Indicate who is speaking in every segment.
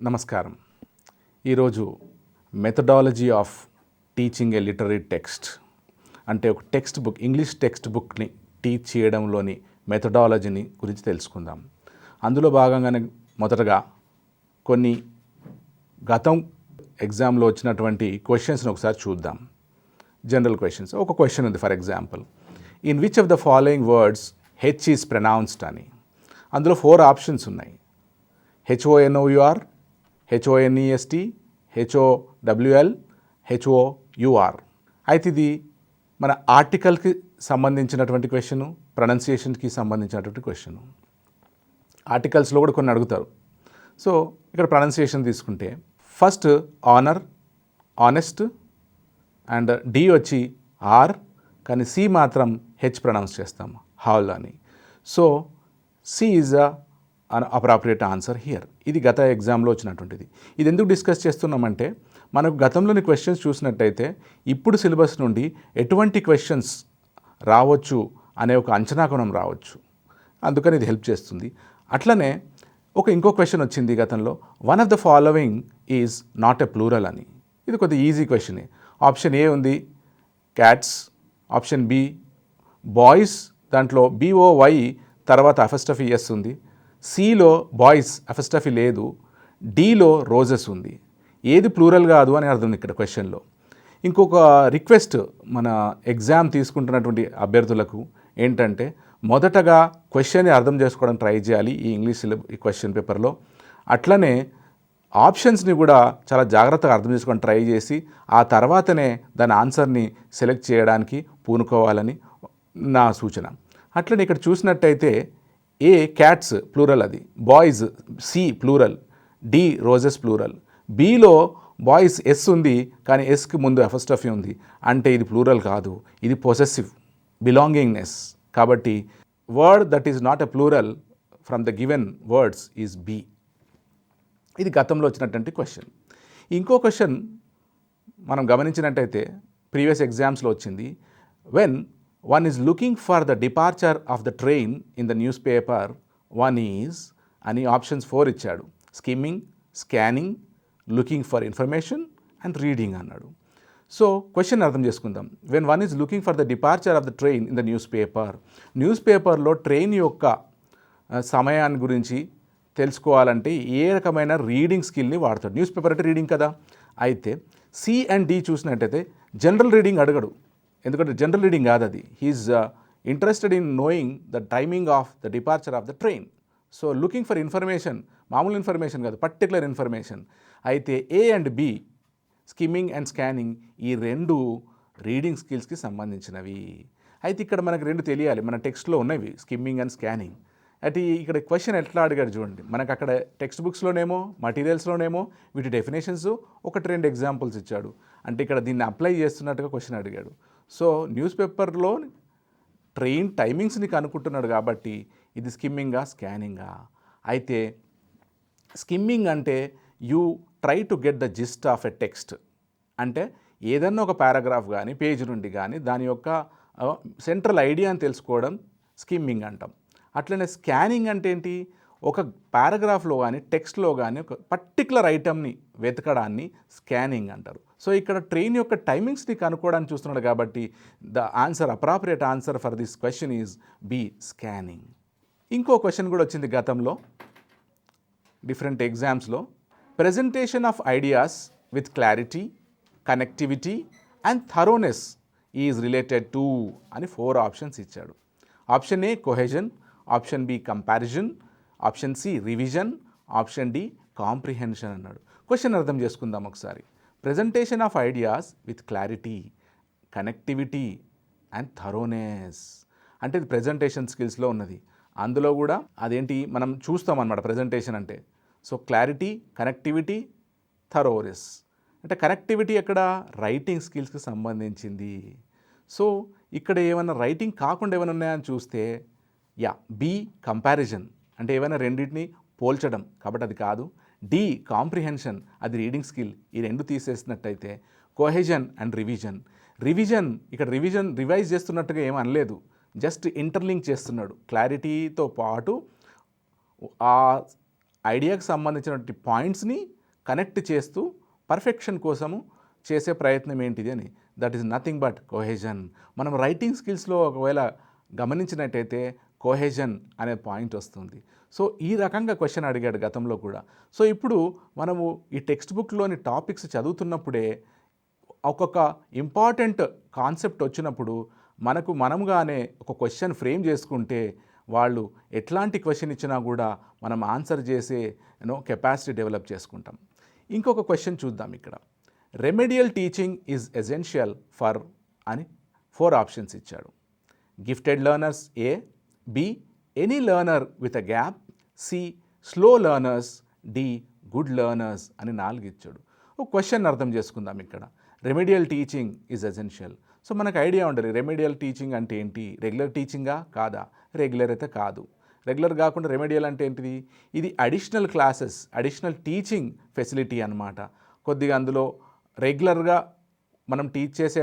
Speaker 1: నమస్కారం. ఈరోజు methodology of teaching a literary text అంటే ఒక టెక్స్ట్ బుక్, ఇంగ్లీష్ టెక్స్ట్ బుక్ని టీచ్ చేయడంలోని మెథడాలజీని గురించి తెలుసుకుందాం. అందులో భాగంగానే మొదటగా కొన్ని గతం ఎగ్జామ్లో వచ్చినటువంటి క్వశ్చన్స్ని ఒకసారి చూద్దాం. General questions. ఒక క్వశ్చన్ ఉంది, for example, in which of the following words H is pronounced అని. అందులో 4 ఆప్షన్స్ ఉన్నాయి. HONOUR, HONEST, HOWL, HOUR. అయితే ఇది మన ఆర్టికల్కి సంబంధించినటువంటి క్వశ్చను, ప్రొనౌన్సియేషన్కి సంబంధించినటువంటి క్వశ్చను. ఆర్టికల్స్లో కూడా కొన్ని అడుగుతారు. సో ఇక్కడ ప్రొనౌన్సియేషన్ తీసుకుంటే first honour, honest, and D వచ్చి ఆర్, కానీ సి మాత్రం హెచ్ ప్రొనౌన్స్ చేస్తాం, హాల్ అని. So C is an appropriate answer here. ఇది గత ఎగ్జామ్లో వచ్చినటువంటిది. ఇది ఎందుకు డిస్కస్ చేస్తున్నామంటే, మనకు గతంలోని క్వశ్చన్స్ చూసినట్టయితే ఇప్పుడు సిలబస్ నుండి ఎటువంటి క్వశ్చన్స్ రావచ్చు అనే ఒక అంచనా కోణం రావచ్చు. అందుకని ఇది హెల్ప్ చేస్తుంది. అట్లనే ఇంకో క్వశ్చన్ వచ్చింది గతంలో, one of the following is not a plural అని. ఇది కొద్దిగా ఈజీ క్వశ్చనే. ఆప్షన్ ఏ ఉంది క్యాట్స్, ఆప్షన్ బి బాయ్స్, దాంట్లో BOY తర్వాత అఫెస్టఫీ ఎస్ ఉంది, సిలో బాయ్స్ అఫెస్టఫీ లేదు, డిలో రోజెస్ ఉంది. ఏది ప్లూరల్ కాదు అని అర్థం ఇక్కడ క్వశ్చన్లో. ఇంకొక రిక్వెస్ట్ మన ఎగ్జామ్ తీసుకుంటున్నటువంటి అభ్యర్థులకు ఏంటంటే, మొదటగా క్వశ్చన్ని అర్థం చేసుకోవడం ట్రై చేయాలి ఈ క్వశ్చన్ పేపర్లో. అట్లనే ఆప్షన్స్ని కూడా చాలా జాగ్రత్తగా అర్థం చేసుకొని ట్రై చేసి ఆ తర్వాతనే దాని ఆన్సర్ని సెలెక్ట్ చేయడానికి పూనుకోవాలని నా సూచన. అట్లనే ఇక్కడ చూసినట్టయితే ఏ క్యాట్స్ ప్లూరల్, అది boys C plural, D roses plural, బిలో బాయ్స్ ఎస్ ఉంది కానీ ఎస్కి ముందు అఫెస్టఫీ ఉంది, అంటే ఇది ప్లూరల్ కాదు, ఇది పొసెసివ్ బిలాంగింగ్నెస్. కాబట్టి word that is not a plural from the given words is B. ఇది గతంలో వచ్చినటువంటి క్వశ్చన్. ఇంకో క్వశ్చన్ మనం గమనించినట్టయితే ప్రీవియస్ ఎగ్జామ్స్లో వచ్చింది, when one is looking for the departure of the train in the newspaper, one is అని ఆప్షన్స్ 4 ఇచ్చాడు. Skimming, scanning, looking for information and reading అన్నాడు. సో క్వశ్చన్ అర్థం చేసుకుందాం. When one is looking for the departure of the train in the news పేపర్లో train యొక్క సమయాన్ని గురించి తెలుసుకోవాలంటే ఏ రకమైన రీడింగ్ స్కిల్ని వాడతాడు. న్యూస్ పేపర్ అంటే రీడింగ్ కదా. అయితే సి అండ్ డి చూసినట్టయితే జనరల్ రీడింగ్ అడగడు, ఎందుకంటే జనరల్ రీడింగ్ కాదు అది. He is interested in knowing the timing of the departure of the train. So looking for information, మామూలు ఇన్ఫర్మేషన్ కాదు, పర్టికులర్ ఇన్ఫర్మేషన్. అయితే A and B, skimming and scanning, ఈ 2 reading స్కిల్స్కి సంబంధించినవి. అయితే ఇక్కడ మనకు 2 తెలియాలి, మన టెక్స్ట్లో ఉన్నవి స్కిమ్మింగ్ అండ్ స్కానింగ్. అయితే ఇక్కడ క్వశ్చన్ ఎట్లా అడిగాడు చూడండి. మనకు అక్కడ టెక్స్ట్ బుక్స్లోనేమో మటీరియల్స్లోనేమో వీటి డెఫినేషన్స్ 1-2 ఎగ్జాంపుల్స్ ఇచ్చాడు. అంటే ఇక్కడ దీన్ని అప్లై చేస్తున్నట్టుగా క్వశ్చన్ అడిగాడు. సో న్యూస్ పేపర్లో ట్రైన్ టైమింగ్స్ని కనుక్కుంటున్నాడు కాబట్టి ఇది స్కిమ్మింగా స్కానింగా. అయితే స్కిమ్మింగ్ అంటే you try to get the gist of a text, అంటే ఏదన్నా ఒక పారాగ్రాఫ్ కానీ పేజ్ నుండి కానీ దాని యొక్క సెంట్రల్ ఐడియాని తెలుసుకోవడం స్కిమ్మింగ్ అంటాం. అట్లనే స్కానింగ్ అంటే ఏంటి, ఒక పారాగ్రాఫ్లో కానీ టెక్స్ట్లో కానీ ఒక పర్టికులర్ ఐటమ్ని వెతకడాన్ని స్కానింగ్ అంటారు. సో ఇక్కడ ట్రైన్ యొక్క టైమింగ్స్ని కనుక్కోవడానికి చూస్తున్నాడు కాబట్టి the answer, appropriate answer for this question is B, scanning. ఇంకో క్వశ్చన్ కూడా వచ్చింది గతంలో డిఫరెంట్ ఎగ్జామ్స్లో, presentation of ideas with clarity, connectivity and thoroughness is related to అని 4 ఆప్షన్స్ ఇచ్చాడు. Option A cohesion, option B comparison, option C revision, option D comprehension అన్నాడు. Question అర్థం చేసుకుందాం ఒకసారి. Presentation of ideas with clarity, connectivity and థరోనెస్ అంటే ఇది presentation స్కిల్స్లో ఉన్నది. అందులో కూడా అదేంటి మనం చూస్తాం అన్నమాట ప్రెజెంటేషన్ అంటే. So clarity, connectivity, thoroughness. అంటే కనెక్టివిటీ ఎక్కడ, రైటింగ్ స్కిల్స్కి సంబంధించింది. సో ఇక్కడ ఏమైనా రైటింగ్ కాకుండా ఏమైనా ఉన్నాయని చూస్తే బి కంపారిజన్, అంటే ఏమైనా రెండింటిని పోల్చడం, కాబట్టి అది కాదు. డి కాంప్రిహెన్షన్, అది రీడింగ్ స్కిల్. ఈ 2 తీసేసినట్టయితే కోహెజన్ అండ్ రివిజన్ ఇక్కడ రివైజ్ చేస్తున్నట్టుగా ఏం అనలేదు, జస్ట్ ఇంటర్లింక్ చేస్తున్నాడు. క్లారిటీతో పాటు ఆ ఐడియాకి సంబంధించినటువంటి పాయింట్స్ని కనెక్ట్ చేస్తూ పర్ఫెక్షన్ కోసము చేసే ప్రయత్నం ఏంటిది అని. That is nothing but cohesion. మనం రైటింగ్ స్కిల్స్లో ఒకవేళ గమనించినట్టయితే కోహెజన్ అనే పాయింట్ వస్తుంది. సో ఈ రకంగా క్వశ్చన్ అడిగాడు గతంలో కూడా. సో ఇప్పుడు మనము ఈ టెక్స్ట్ బుక్లోని టాపిక్స్ చదువుతున్నప్పుడే ఒక్కొక్క ఇంపార్టెంట్ కాన్సెప్ట్ వచ్చినప్పుడు మనముగానే ఒక క్వశ్చన్ ఫ్రేమ్ చేసుకుంటే వాళ్ళు ఎట్లాంటి క్వశ్చన్ ఇచ్చినా కూడా మనం ఆన్సర్ చేసే కెపాసిటీ డెవలప్ చేసుకుంటాం. ఇంకొక క్వశ్చన్ చూద్దాం ఇక్కడ. Remedial teaching is essential for అని 4 ఆప్షన్స్ ఇచ్చాడు. Gifted learners A, B any learner with a gap, C slow learners, D good learners అని 4 ఇచ్చాడు. ఒక క్వశ్చన్ అర్థం చేసుకుందాం ఇక్కడ. Remedial teaching is essential. So మనకు ఐడియా ఉండాలి రెమెడియల్ టీచింగ్ అంటే ఏంటి, రెగ్యులర్ టీచింగా కాదా? రెగ్యులర్ అయితే కాదు. రెగ్యులర్ కాకుండా రెమెడియల్ అంటే ఏంటిది? ఇది additional classes, additional teaching facility అన్నమాట. కొద్దిగా అందులో రెగ్యులర్గా మనం టీచ్ చేసే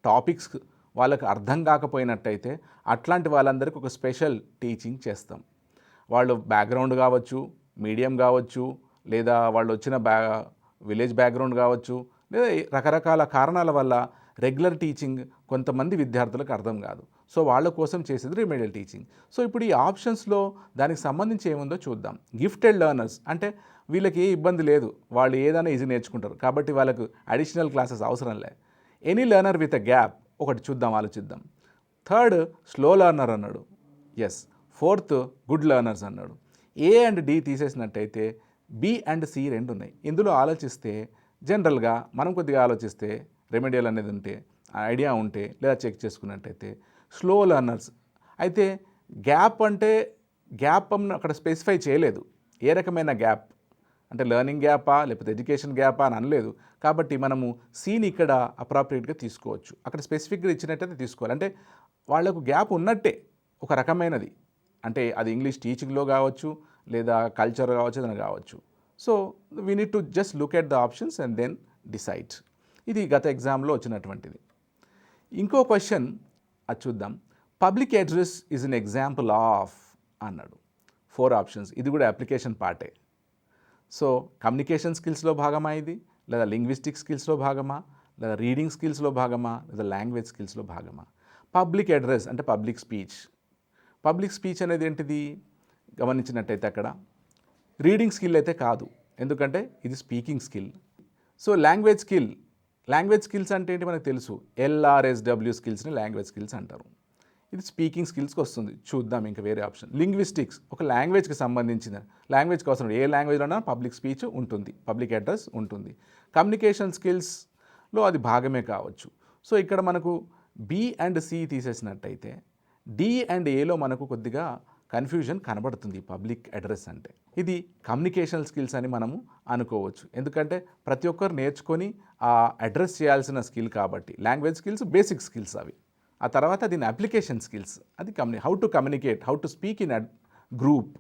Speaker 1: టాపిక్స్ వాళ్ళకి అర్థం కాకపోయినట్టయితే అట్లాంటి వాళ్ళందరికీ ఒక స్పెషల్ టీచింగ్ చేస్తాం. వాళ్ళు బ్యాక్గ్రౌండ్ కావచ్చు, మీడియం కావచ్చు, లేదా వాళ్ళు వచ్చిన విలేజ్ బ్యాక్గ్రౌండ్ కావచ్చు, లేదా రకరకాల కారణాల వల్ల రెగ్యులర్ టీచింగ్ కొంతమంది విద్యార్థులకు అర్థం కాదు. సో వాళ్ళ కోసం చేసేది రెమెడియల్ టీచింగ్. సో ఇప్పుడు ఈ ఆప్షన్స్లో దానికి సంబంధించి ఏముందో చూద్దాం. గిఫ్టెడ్ లెర్నర్స్ అంటే వీళ్ళకి ఏ ఇబ్బంది లేదు, వాళ్ళు ఏదైనా ఈజీ నేర్చుకుంటారు కాబట్టి వాళ్ళకు అడిషనల్ క్లాసెస్ అవసరం లే. Any learner with a gap ఒకటి చూద్దాం, ఆలోచిద్దాం. థర్డ్ స్లో లెర్నర్ అన్నాడు, ఎస్. ఫోర్త్ గుడ్ లెర్నర్స్ అన్నాడు. ఏ అండ్ డి తీసేసినట్టయితే బి అండ్ సి 2 ఉన్నాయి. ఇందులో ఆలోచిస్తే జనరల్గా మనం కొద్దిగా ఆలోచిస్తే రెమెడియల్ అనేది ఉంటే ఐడియా ఉంటే లేదా చెక్ చేసుకున్నట్టయితే స్లో లెర్నర్స్ అయితే గ్యాప్ అంటే గ్యాప్ అక్కడ స్పెసిఫై చేయలేదు. ఏ రకమైన గ్యాప్ అంటే లెర్నింగ్ గ్యాపా లేకపోతే ఎడ్యుకేషన్ గ్యాపా అని అనలేదు. కాబట్టి మనము సీని ఇక్కడ అప్రాప్రియేట్గా తీసుకోవచ్చు. అక్కడ స్పెసిఫిక్గా ఇచ్చినట్టయితే తీసుకోవాలి. అంటే వాళ్లకు గ్యాప్ ఉన్నట్టే ఒక రకమైనది. అంటే అది ఇంగ్లీష్ టీచింగ్లో కావచ్చు లేదా కల్చర్ కావచ్చు, ఏదైనా కావచ్చు. So we need to just look at the options and then decide. ఇది గత ఎగ్జామ్లో వచ్చినటువంటిది. ఇంకో క్వశ్చన్ అది చూద్దాం. Public address is an example of అన్నాడు. 4 ఆప్షన్స్. ఇది కూడా అప్లికేషన్ పార్టే. సో కమ్యూనికేషన్ స్కిల్స్లో భాగమా ఇది, లేదా లింగ్విస్టిక్ స్కిల్స్లో భాగమా, లేదా రీడింగ్ స్కిల్స్లో భాగమా, లేదా లాంగ్వేజ్ స్కిల్స్లో భాగమా? పబ్లిక్ అడ్రస్ అంటే పబ్లిక్ స్పీచ్. పబ్లిక్ స్పీచ్ అనేది ఏంటిది గమనించినట్టయితే అక్కడ రీడింగ్ స్కిల్ అయితే కాదు, ఎందుకంటే ఇది speaking skill. So language skills అంటే ఏంటి మనకు తెలుసు, LRSW స్కిల్స్ని లాంగ్వేజ్ స్కిల్స్ అంటారు. ఇది స్పీకింగ్ స్కిల్స్కి వస్తుంది. చూద్దాం ఇంకా వేరే ఆప్షన్. లింగ్విస్టిక్స్ ఒక లాంగ్వేజ్కి సంబంధించిన, లాంగ్వేజ్కి అవసరం ఏ లాంగ్వేజ్లోనా పబ్లిక్ స్పీచ్ ఉంటుంది, పబ్లిక్ అడ్రస్ ఉంటుంది. కమ్యూనికేషన్ స్కిల్స్లో అది భాగమే కావచ్చు. సో ఇక్కడ మనకు బి అండ్ సి తీసేసినట్టయితే డి అండ్ ఏలో మనకు కొద్దిగా కన్ఫ్యూజన్ కనబడుతుంది. పబ్లిక్ అడ్రస్ అంటే ఇది కమ్యూనికేషన్ స్కిల్స్ అని మనము అనుకోవచ్చు. ఎందుకంటే ప్రతి ఒక్కరు నేర్చుకొని ఆ అడ్రస్ చేయాల్సిన స్కిల్ కాబట్టి. లాంగ్వేజ్ స్కిల్స్ బేసిక్ స్కిల్స్ అవి. ఆ తర్వాత దీని అప్లికేషన్ స్కిల్స్ అది how to communicate, how to speak in group,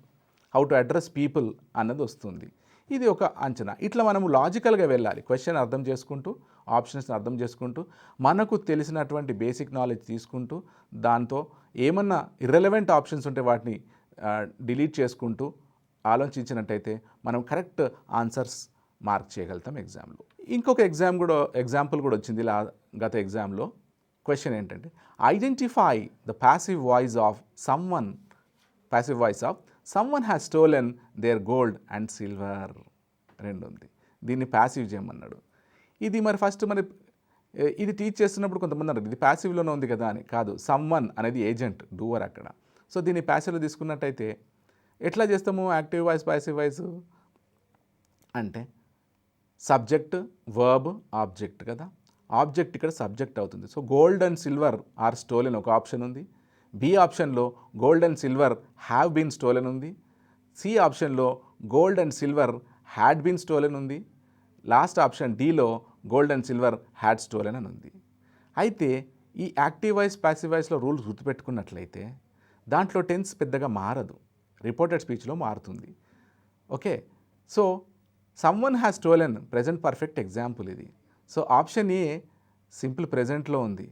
Speaker 1: how to address people అన్నది వస్తుంది. ఇది ఒక అంచనా. ఇట్లా మనము లాజికల్గా వెళ్ళాలి. క్వశ్చన్ అర్థం చేసుకుంటూ, ఆప్షన్స్ని అర్థం చేసుకుంటూ, మనకు తెలిసినటువంటి బేసిక్ నాలెడ్జ్ తీసుకుంటూ, దాంతో ఏమన్నా ఇర్రెలవెంట్ ఆప్షన్స్ ఉంటే వాటిని డిలీట్ చేసుకుంటూ ఆలోచించినట్టయితే మనం కరెక్ట్ ఆన్సర్స్ మార్క్ చేయగలుగుతాం ఎగ్జామ్లో. ఇంకొక ఎగ్జాంపుల్ కూడా వచ్చింది గత ఎగ్జామ్లో. క్వశ్చన్ ఏంటంటే identify the passive voice of someone has stolen their gold and silver 2 ఉంది. దీన్ని ప్యాసివ్ చేయమన్నాడు. ఇది మరి ఫస్ట్ ఇది టీచ్ చేస్తున్నప్పుడు కొంతమంది అన్నారు ఇది ప్యాసివ్లోనే ఉంది కదా అని. కాదు, సమ్వన్ అనేది ఏజెంట్, డూవర్ అక్కడ. సో దీన్ని ప్యాసివ్లో తీసుకున్నట్టయితే ఎట్లా చేస్తాము యాక్టివ్ వాయిస్ ప్యాసివ్ వాయిస్ అంటే సబ్జెక్ట్ వర్బ్ ఆబ్జెక్ట్ కదా. ఆబ్జెక్ట్ ఇక్కడ సబ్జెక్ట్ అవుతుంది. So gold and silver are stolen ఒక ఆప్షన్ ఉంది. బి ఆప్షన్లో gold and silver have been stolen ఉంది. సి ఆప్షన్లో gold and silver had been stolen ఉంది. లాస్ట్ ఆప్షన్ డిలో gold and silver had stolen అని ఉంది. అయితే ఈ యాక్టివ్ వాయిస్ ప్యాసివ్ వాయిస్లో రూల్స్ గుర్తుపెట్టుకున్నట్లయితే దాంట్లో టెన్స్ పెద్దగా మారదు, రిపోర్టెడ్ స్పీచ్లో మారుతుంది. Okay, so someone has stolen present perfect example ఇది. సో ఆప్షన్ ఏ సింపుల్ ప్రెజెంట్లో ఉంది,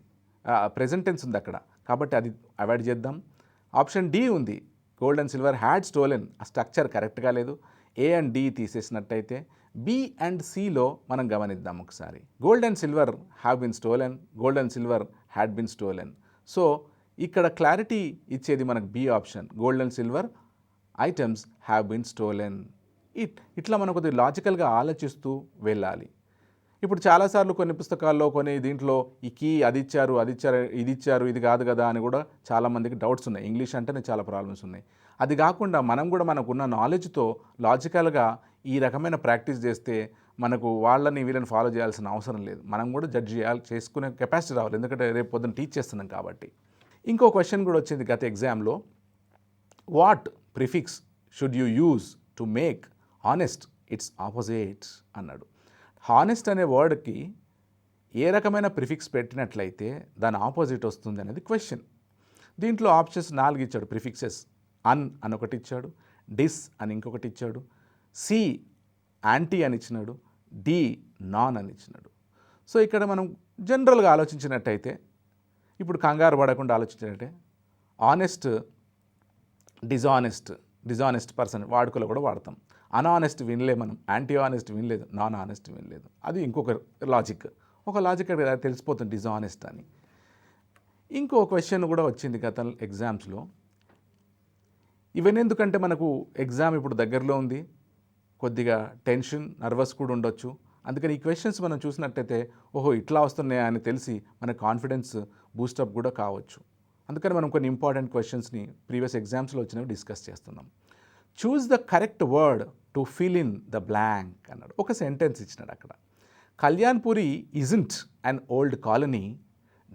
Speaker 1: ప్రెజెంట్ టెన్స్ ఉంది అక్కడ, కాబట్టి అది అవాయిడ్ చేద్దాం. ఆప్షన్ డి ఉంది gold and silver had stolen, ఆ స్ట్రక్చర్ కరెక్ట్గా లేదు. ఏ అండ్ డి తీసేసినట్టయితే బి అండ్ సిలో మనం గమనిద్దాం ఒకసారి. Gold and silver have been stolen, gold and silver had been stolen. So ఇక్కడ క్లారిటీ ఇచ్చేది మనకు B option, gold and silver items have been stolen. ఇట్లా మనం కొద్దిగా లాజికల్గా ఆలోచిస్తూ వెళ్ళాలి. ఇప్పుడు చాలాసార్లు కొన్ని పుస్తకాల్లో కొన్ని దీంట్లో ఈ కీ అది ఇచ్చారు ఇది ఇచ్చారు ఇది కాదు కదా అని కూడా చాలామందికి డౌట్స్ ఉన్నాయి. ఇంగ్లీష్ అంటేనే చాలా ప్రాబ్లమ్స్ ఉన్నాయి. అది కాకుండా మనం కూడా మనకున్న నాలెడ్జ్తో లాజికల్గా ఈ రకమైన ప్రాక్టీస్ చేస్తే మనకు వాళ్ళని వీళ్ళని ఫాలో చేయాల్సిన అవసరం లేదు. మనం కూడా జడ్జ్ చేసుకునే కెపాసిటీ రావాలి, ఎందుకంటే రేపు పొద్దున్న టీచ్ చేస్తున్నాం కాబట్టి. ఇంకో క్వశ్చన్ కూడా వచ్చింది గత ఎగ్జామ్లో. What prefix should you use to make honest it's opposite అన్నాడు. హానెస్ట్ అనే వర్డ్కి ఏ రకమైన ప్రిఫిక్స్ పెట్టినట్లయితే దాని ఆపోజిట్ వస్తుంది అనేది క్వశ్చన్. దీంట్లో ఆప్షన్స్ 4 ఇచ్చాడు ప్రిఫిక్సెస్. అన్ అని ఒకటి ఇచ్చాడు, డిస్ అని ఇంకొకటి ఇచ్చాడు, సి యాంటీ అని ఇచ్చినాడు, డి నాన్ అని ఇచ్చినాడు. సో ఇక్కడ మనం జనరల్గా ఆలోచించినట్టయితే, ఇప్పుడు కంగారు పడకుండా ఆలోచించినట్టే, ఆనెస్ట్, డిజానెస్ట్ పర్సన్ వాడుకలో కూడా వాడతాం. అన్ఆనెస్ట్ వినలే మనం, యాంటీ ఆనెస్ట్ వినలేదు, నాన్ ఆనెస్ట్ వినలేదు. అది ఇంకొక లాజిక్. ఒక లాజిక్ అక్కడ తెలిసిపోతుంది డిజానెస్ట్ అని. ఇంకో క్వశ్చన్ కూడా వచ్చింది గత ఎగ్జామ్స్లో. ఇవన్నీ ఎందుకంటే మనకు ఎగ్జామ్ ఇప్పుడు దగ్గరలో ఉంది, కొద్దిగా టెన్షన్ నర్వస్ కూడా ఉండొచ్చు. అందుకని ఈ క్వశ్చన్స్ మనం చూసినట్టయితే ఓహో ఇట్లా వస్తున్నాయా అని తెలిసి మన కాన్ఫిడెన్స్ బూస్టప్ కూడా కావచ్చు. అందుకని మనం కొన్ని ఇంపార్టెంట్ క్వశ్చన్స్ని ప్రీవియస్ ఎగ్జామ్స్లో వచ్చినవి డిస్కస్ చేస్తున్నాం. Choose the correct word to fill in the blank అన్నాడు. ఒక సెంటెన్స్ ఇచ్చినాడు అక్కడ. Kalyanpuri isn't an old colony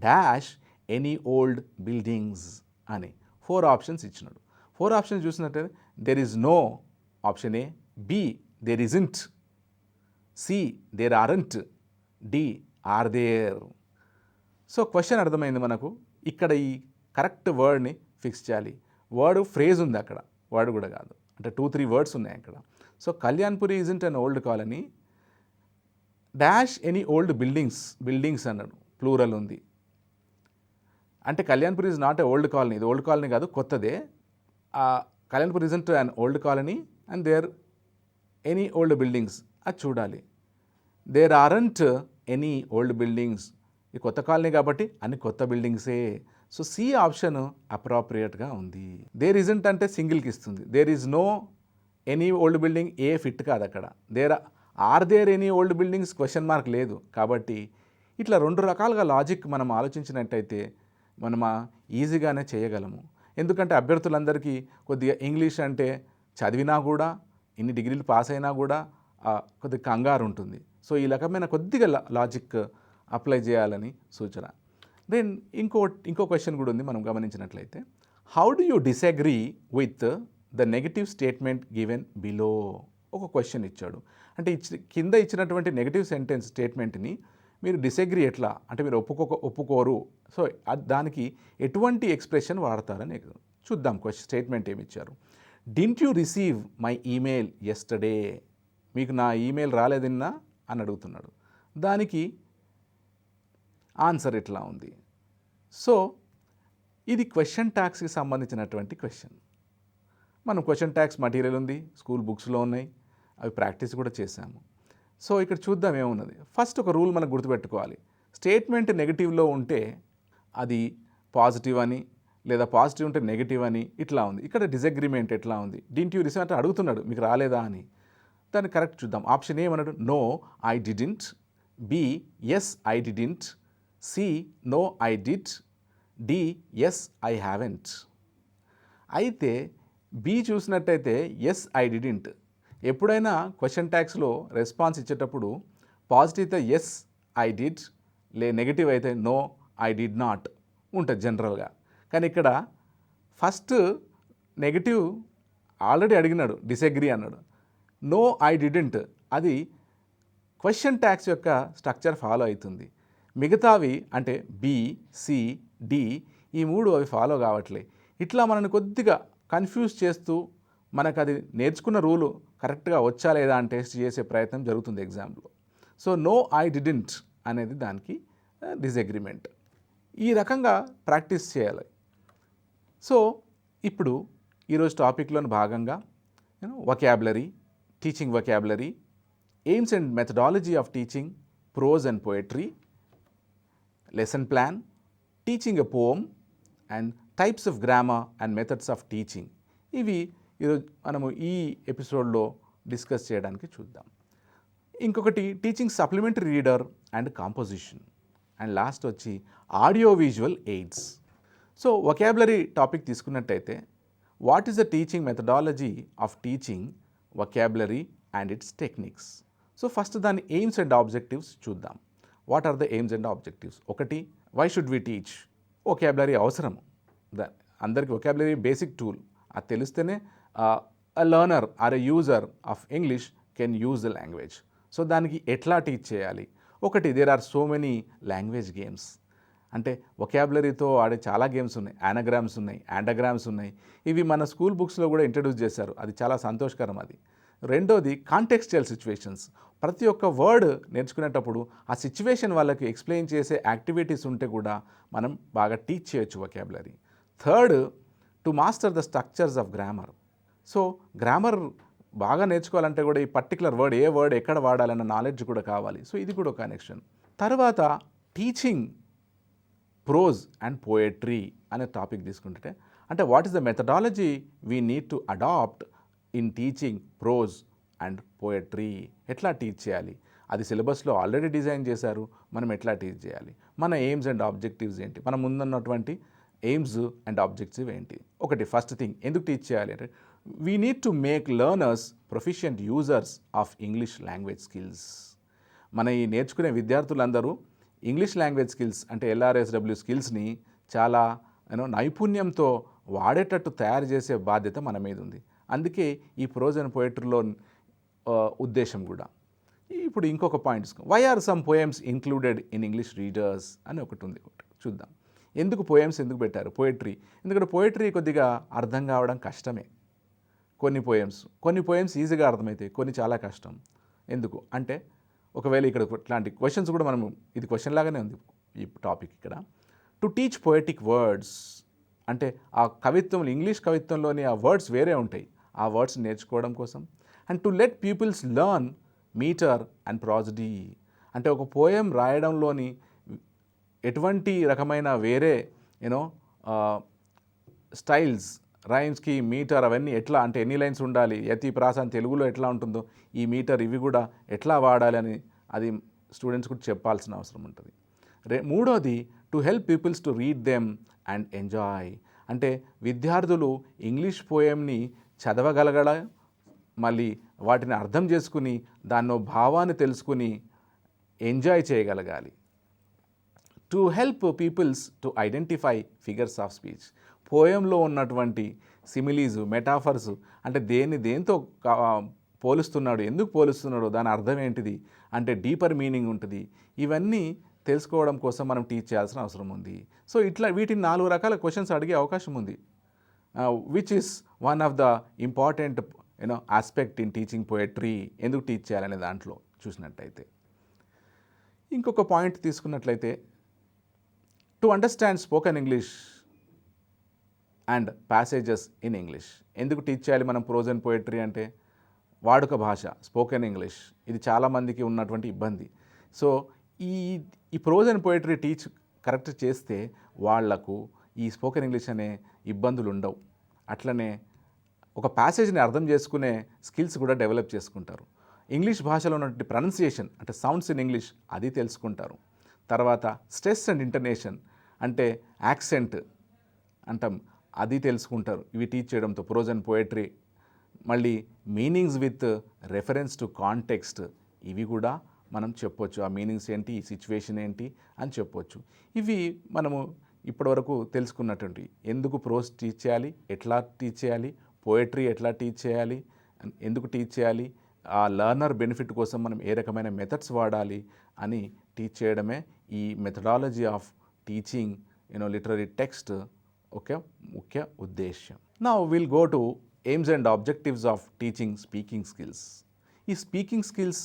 Speaker 1: dash any old buildings అని 4 ఆప్షన్స్ ఇచ్చినాడు. 4 ఆప్షన్స్ చూసినట్టయితే there is no, option A, B there isn't, C there aren't, D are there. So question అర్థమైంది మనకు. ఇక్కడ ఈ కరెక్ట్ వర్డ్ని ఫిక్స్ చేయాలి. వర్డ్ ఫ్రేజ్ ఉంది అక్కడ, వర్డ్ కూడా కాదు, అంటే 2-3 వర్డ్స్ ఉన్నాయి అక్కడ. So Kalyanpuri isn't an old colony dash any old buildings అన్నాడు, ప్లూరల్ ఉంది. అంటే Kalyanpuri is not a old colony, ఇది ఓల్డ్ కాలనీ కాదు, కొత్తదే. Kalyanpuri isn't an old colony and there any old buildings అది చూడాలి. There aren't any old buildings, ఇది కొత్త కాలనీ కాబట్టి అన్ని కొత్త బిల్డింగ్సే. సో సి ఆప్షన్ అప్రాప్రియేట్గా ఉంది. దేర్ ఇజంట్ అంటే సింగిల్కి ఇస్తుంది. There is no any old building, A fit కాదు అక్కడ. Are there any old buildings question mark లేదు. కాబట్టి ఇట్లా 2 రకాలుగా లాజిక్ మనం ఆలోచించినట్టయితే మనం ఈజీగానే చేయగలము. ఎందుకంటే అభ్యర్థులందరికీ కొద్దిగా ఇంగ్లీష్ అంటే చదివినా కూడా, ఇన్ని డిగ్రీలు పాస్ అయినా కూడా కొద్దిగా కంగారు ఉంటుంది. సో ఈ రకమైన కొద్దిగా లాజిక్ అప్లై చేయాలని సూచన. దెన్ ఇంకో క్వశ్చన్ కూడా ఉంది మనం గమనించినట్లయితే. How do you disagree with the negative statement given below? ఒక క్వశ్చన్ ఇచ్చాడు. అంటే కింద ఇచ్చినటువంటి నెగటివ్ స్టేట్మెంట్ని మీరు డిసగ్రీ ఎట్లా, అంటే మీరు ఒప్పుకోరు. సో దానికి ఎటువంటి ఎక్స్ప్రెషన్ వాడతారని చూద్దాం. స్టేట్మెంట్ ఏమి ఇచ్చారు. Didn't you receive my email yesterday, మీకు నా ఈమెయిల్ రాలేదన్నా అని అడుగుతున్నాడు. దానికి ఆన్సర్ ఎట్లా ఉంది. సో ఇది క్వశ్చన్ ట్యాగ్స్కి సంబంధించినటువంటి క్వశ్చన్. మనం క్వశ్చన్ ట్యాగ్స్ మెటీరియల్ ఉంది, స్కూల్ బుక్స్లో ఉన్నాయి, అవి ప్రాక్టీస్ కూడా చేశాము. సో ఇక్కడ చూద్దాం ఏమున్నది. ఫస్ట్ ఒక రూల్ మనం గుర్తుపెట్టుకోవాలి. స్టేట్మెంట్ నెగిటివ్లో ఉంటే అది పాజిటివ్ అని, లేదా పాజిటివ్ ఉంటే నెగిటివ్ అని ఇట్లా ఉంది. ఇక్కడ డిసగ్రిమెంట్ ఎట్లా ఉంది. డింట్ యూ రిసీవ్ అంటే అడుగుతున్నాడు మీకు రాలేదా అని. దాన్ని కరెక్ట్ చూద్దాం. ఆప్షన్ ఏమన్నాడు, no I didn't, B yes I didn't, C no I did, D yes I haven't. అయితే బి చూసినట్టయితే ఎస్ ఐ డిడింట్. ఎప్పుడైనా క్వశ్చన్ ట్యాగ్స్లో రెస్పాన్స్ ఇచ్చేటప్పుడు పాజిటివ్ అయితే ఎస్ ఐ డిడ్, నెగిటివ్ అయితే నో ఐ డిడ్ నాట్ ఉంటుంది జనరల్గా. కానీ ఇక్కడ ఫస్ట్ నెగిటివ్ ఆల్రెడీ అడిగినాడు, డిసగ్రీ అన్నాడు. నో ఐ డిడింట్ అది క్వశ్చన్ ట్యాగ్స్ యొక్క స్ట్రక్చర్ ఫాలో అవుతుంది. మిగతావి అంటే బి, సి, డి ఈ 3 అవి ఫాలో కావట్లే. ఇట్లా మనల్ని కొద్దిగా కన్ఫ్యూజ్ చేస్తూ మనకు అది నేర్చుకున్న రూలు కరెక్ట్గా వచ్చా లేదా అని టెస్ట్ చేసే ప్రయత్నం జరుగుతుంది ఎగ్జామ్లో. సో నో ఐ డిడింట్ అనేది దానికి డిసగ్రిమెంట్. ఈ రకంగా ప్రాక్టీస్ చేయాలి. సో ఇప్పుడు ఈరోజు టాపిక్లోని భాగంగా vocabulary, teaching vocabulary, aims and methodology of teaching prose and poetry, lesson plan, teaching a poem, and types of grammar and methods of teaching. ఇవి ఈరోజు మనము ఈ ఎపిసోడ్లో డిస్కస్ చేయడానికి చూద్దాం. ఇంకొకటి teaching supplementary reader and composition, and last వచ్చి audio visual aids. So vocabulary topic తీసుకున్నట్టయితే what is the teaching methodology of teaching vocabulary and its techniques. So first దాని ఎయిమ్స్ అండ్ ఆబ్జెక్టివ్స్ చూద్దాం. What are the aims and objectives? ఒకటి, why should we teach? Vocabulary అవసరము, అందరికీ vocabulary basic tool. అది తెలిస్తేనే a learner or a user of English can use the language. So దానికి ఎట్లా teach చేయాలి? ఒకటి, there are so many language games. అంటే వొకాబులరీతో ఆడే చాలా గేమ్స్ ఉన్నాయి. యానగ్రామ్స్ ఉన్నాయి, యాండగ్రామ్స్ ఉన్నాయి. ఇవి మన స్కూల్ బుక్స్లో కూడా ఇంట్రడ్యూస్ చేశారు. అది చాలా సంతోషకరం. అది రెండోది, కాంటెక్స్చువల్ సిచ్యువేషన్స్. ప్రతి ఒక్క వర్డ్ నేర్చుకునేటప్పుడు ఆ సిచ్యువేషన్ వాళ్ళకి ఎక్స్ప్లెయిన్ చేసే యాక్టివిటీస్ ఉంటే కూడా మనం బాగా టీచ్ చేయొచ్చు vocabulary. Third, to master the structures of grammar. So grammar బాగా నేర్చుకోవాలంటే కూడా ఈ పర్టికులర్ వర్డ్ ఏ వర్డ్ ఎక్కడ వాడాలన్న నాలెడ్జ్ కూడా కావాలి. సో ఇది కూడా ఒక కనెక్షన్. తర్వాత టీచింగ్ ప్రోజ్ అండ్ పోయట్రీ అనే టాపిక్ తీసుకుంటే, అంటే what is the methodology we need to adapt in teaching prose and poetry. ఎట్లా టీచ్ చేయాలి? అది సిలబస్లో ఆల్రెడీ డిజైన్ చేశారు, మనం ఎట్లా టీచ్ చేయాలి? మన ఎయిమ్స్ అండ్ ఆబ్జెక్టివ్స్ ఏంటి? మన ముందున్నటువంటి ఎయిమ్స్ అండ్ ఆబ్జెక్టివ్ ఏంటి? ఒకటి, ఫస్ట్ థింగ్ ఎందుకు టీచ్ చేయాలి అంటే, we need to make learners proficient users of English language skills. మన ఈ నేర్చుకునే విద్యార్థులందరూ ఇంగ్లీష్ లాంగ్వేజ్ స్కిల్స్ అంటే LRSW స్కిల్స్ని చాలా నైపుణ్యంతో వాడేటట్టు తయారు చేసే బాధ్యత మన మీద ఉంది. అందుకే ఈ ప్రోజ్ అండ్ పోయట్రీలో ఉద్దేశం కూడా. ఇప్పుడు ఇంకొక points, why are some poems included in English readers అని ఒకటి ఉంది. చూద్దాం ఎందుకు పోయమ్స్ ఎందుకు పెట్టారు. పోయట్రీ, ఎందుకంటే పోయట్రీ కొద్దిగా అర్థం కావడం కష్టమే. కొన్ని పోయమ్స్ ఈజీగా అర్థమవుతాయి, కొన్ని చాలా కష్టం. ఎందుకు అంటే, ఒకవేళ ఇక్కడ ఇట్లాంటి క్వశ్చన్స్ కూడా మనం, ఇది క్వశ్చన్ లాగానే ఉంది ఈ టాపిక్ ఇక్కడ. టు టీచ్ పోయటిక్ వర్డ్స్ అంటే ఆ కవిత్వంలో, ఇంగ్లీష్ కవిత్వంలోని ఆ వర్డ్స్ వేరే ఉంటాయి, ఆ వర్డ్స్ నేర్చుకోవడం కోసం. And to let peoples learn meter and prosody అంటే ఒక పోయం రాయడంలోని ఎటువంటి రకమైన వేరే స్టైల్స్, రైమ్స్కి మీటర్ అవన్నీ ఎట్లా, అంటే ఎన్ని లైన్స్ ఉండాలి, యతి ప్రాస అని తెలుగులో ఎట్లా ఉంటుందో ఈ మీటర్ ఇవి కూడా ఎట్లా వాడాలి అని అది స్టూడెంట్స్ కూడా చెప్పాల్సిన అవసరం ఉంటుంది. మూడోది, to help peoples to read them and enjoy అంటే విద్యార్థులు ఇంగ్లీష్ పోయంని చదవగలగడ, మళ్ళీ వాటిని అర్థం చేసుకుని దాన్నో భావాన్ని తెలుసుకుని ఎంజాయ్ చేయగలగాలి. To help peoples to identify figures of speech పోయంలో ఉన్నటువంటి సిమిలీస్, మెటాఫర్స్ అంటే దేంతో పోలుస్తున్నాడు, ఎందుకు పోలుస్తున్నాడు, దాని అర్థం ఏంటిది అంటే డీపర్ మీనింగ్ ఉంటుంది. ఇవన్నీ తెలుసుకోవడం కోసం మనం టీచ్ చేయాల్సిన అవసరం ఉంది. సో ఇట్లా వీటిని 4 రకాల క్వశ్చన్స్ అడిగే అవకాశం ఉంది, which is one of the important aspect in teaching poetry. ఎందుకు టీచ్ చేయాలనే దాంట్లో చూసినట్టయితే, ఇంకొక పాయింట్ తీసుకున్నట్లయితే, to understand spoken English and passages in English. ఎందుకు టీచ్ చేయాలి మనం ప్రోజ్ అండ్ పోయట్రీ అంటే, వాడుక భాష స్పోకెన్ ఇంగ్లీష్ ఇది చాలామందికి ఉన్నటువంటి ఇబ్బంది. సో ఈ prose and poetry teach correct చేస్తే వాళ్లకు ఈ స్పోకెన్ ఇంగ్లీష్ అనే ఇబ్బందులు ఉండవు. అట్లనే ఒక ప్యాసేజ్ని అర్థం చేసుకునే స్కిల్స్ కూడా డెవలప్ చేసుకుంటారు. ఇంగ్లీష్ భాషలో ఉన్నటువంటి ప్రొనౌన్సియేషన్ అంటే సౌండ్స్ ఇన్ ఇంగ్లీష్ అది తెలుసుకుంటారు. తర్వాత స్ట్రెస్ అండ్ ఇంటర్నేషన్ అంటే యాక్సెంట్ అంటాం, అది తెలుసుకుంటారు ఇవి టీచ్ చేయడంతో ప్రోజ్ అండ్ పోయట్రీ. మళ్ళీ meanings with reference to context ఇవి కూడా మనం చెప్పొచ్చు. ఆ మీనింగ్స్ ఏంటి, ఈ సిచ్యువేషన్ ఏంటి అని చెప్పొచ్చు. ఇవి మనము ఇప్పటివరకు తెలుసుకున్నటువంటి ఎందుకు ప్రోజ్ టీచ్ చేయాలి, ఎట్లా టీచ్ చేయాలి, పోయట్రీ ఎట్లా టీచ్ చేయాలి, ఎందుకు టీచ్ చేయాలి, ఆ లర్నర్ బెనిఫిట్ కోసం మనం ఏ రకమైన మెథడ్స్ వాడాలి అని టీచ్ చేయడమే ఈ methodology of teaching literary text ఒక ముఖ్య ఉద్దేశ్యం. Now will go to AIIMS and objectives of teaching speaking skills. ఈ స్పీకింగ్ స్కిల్స్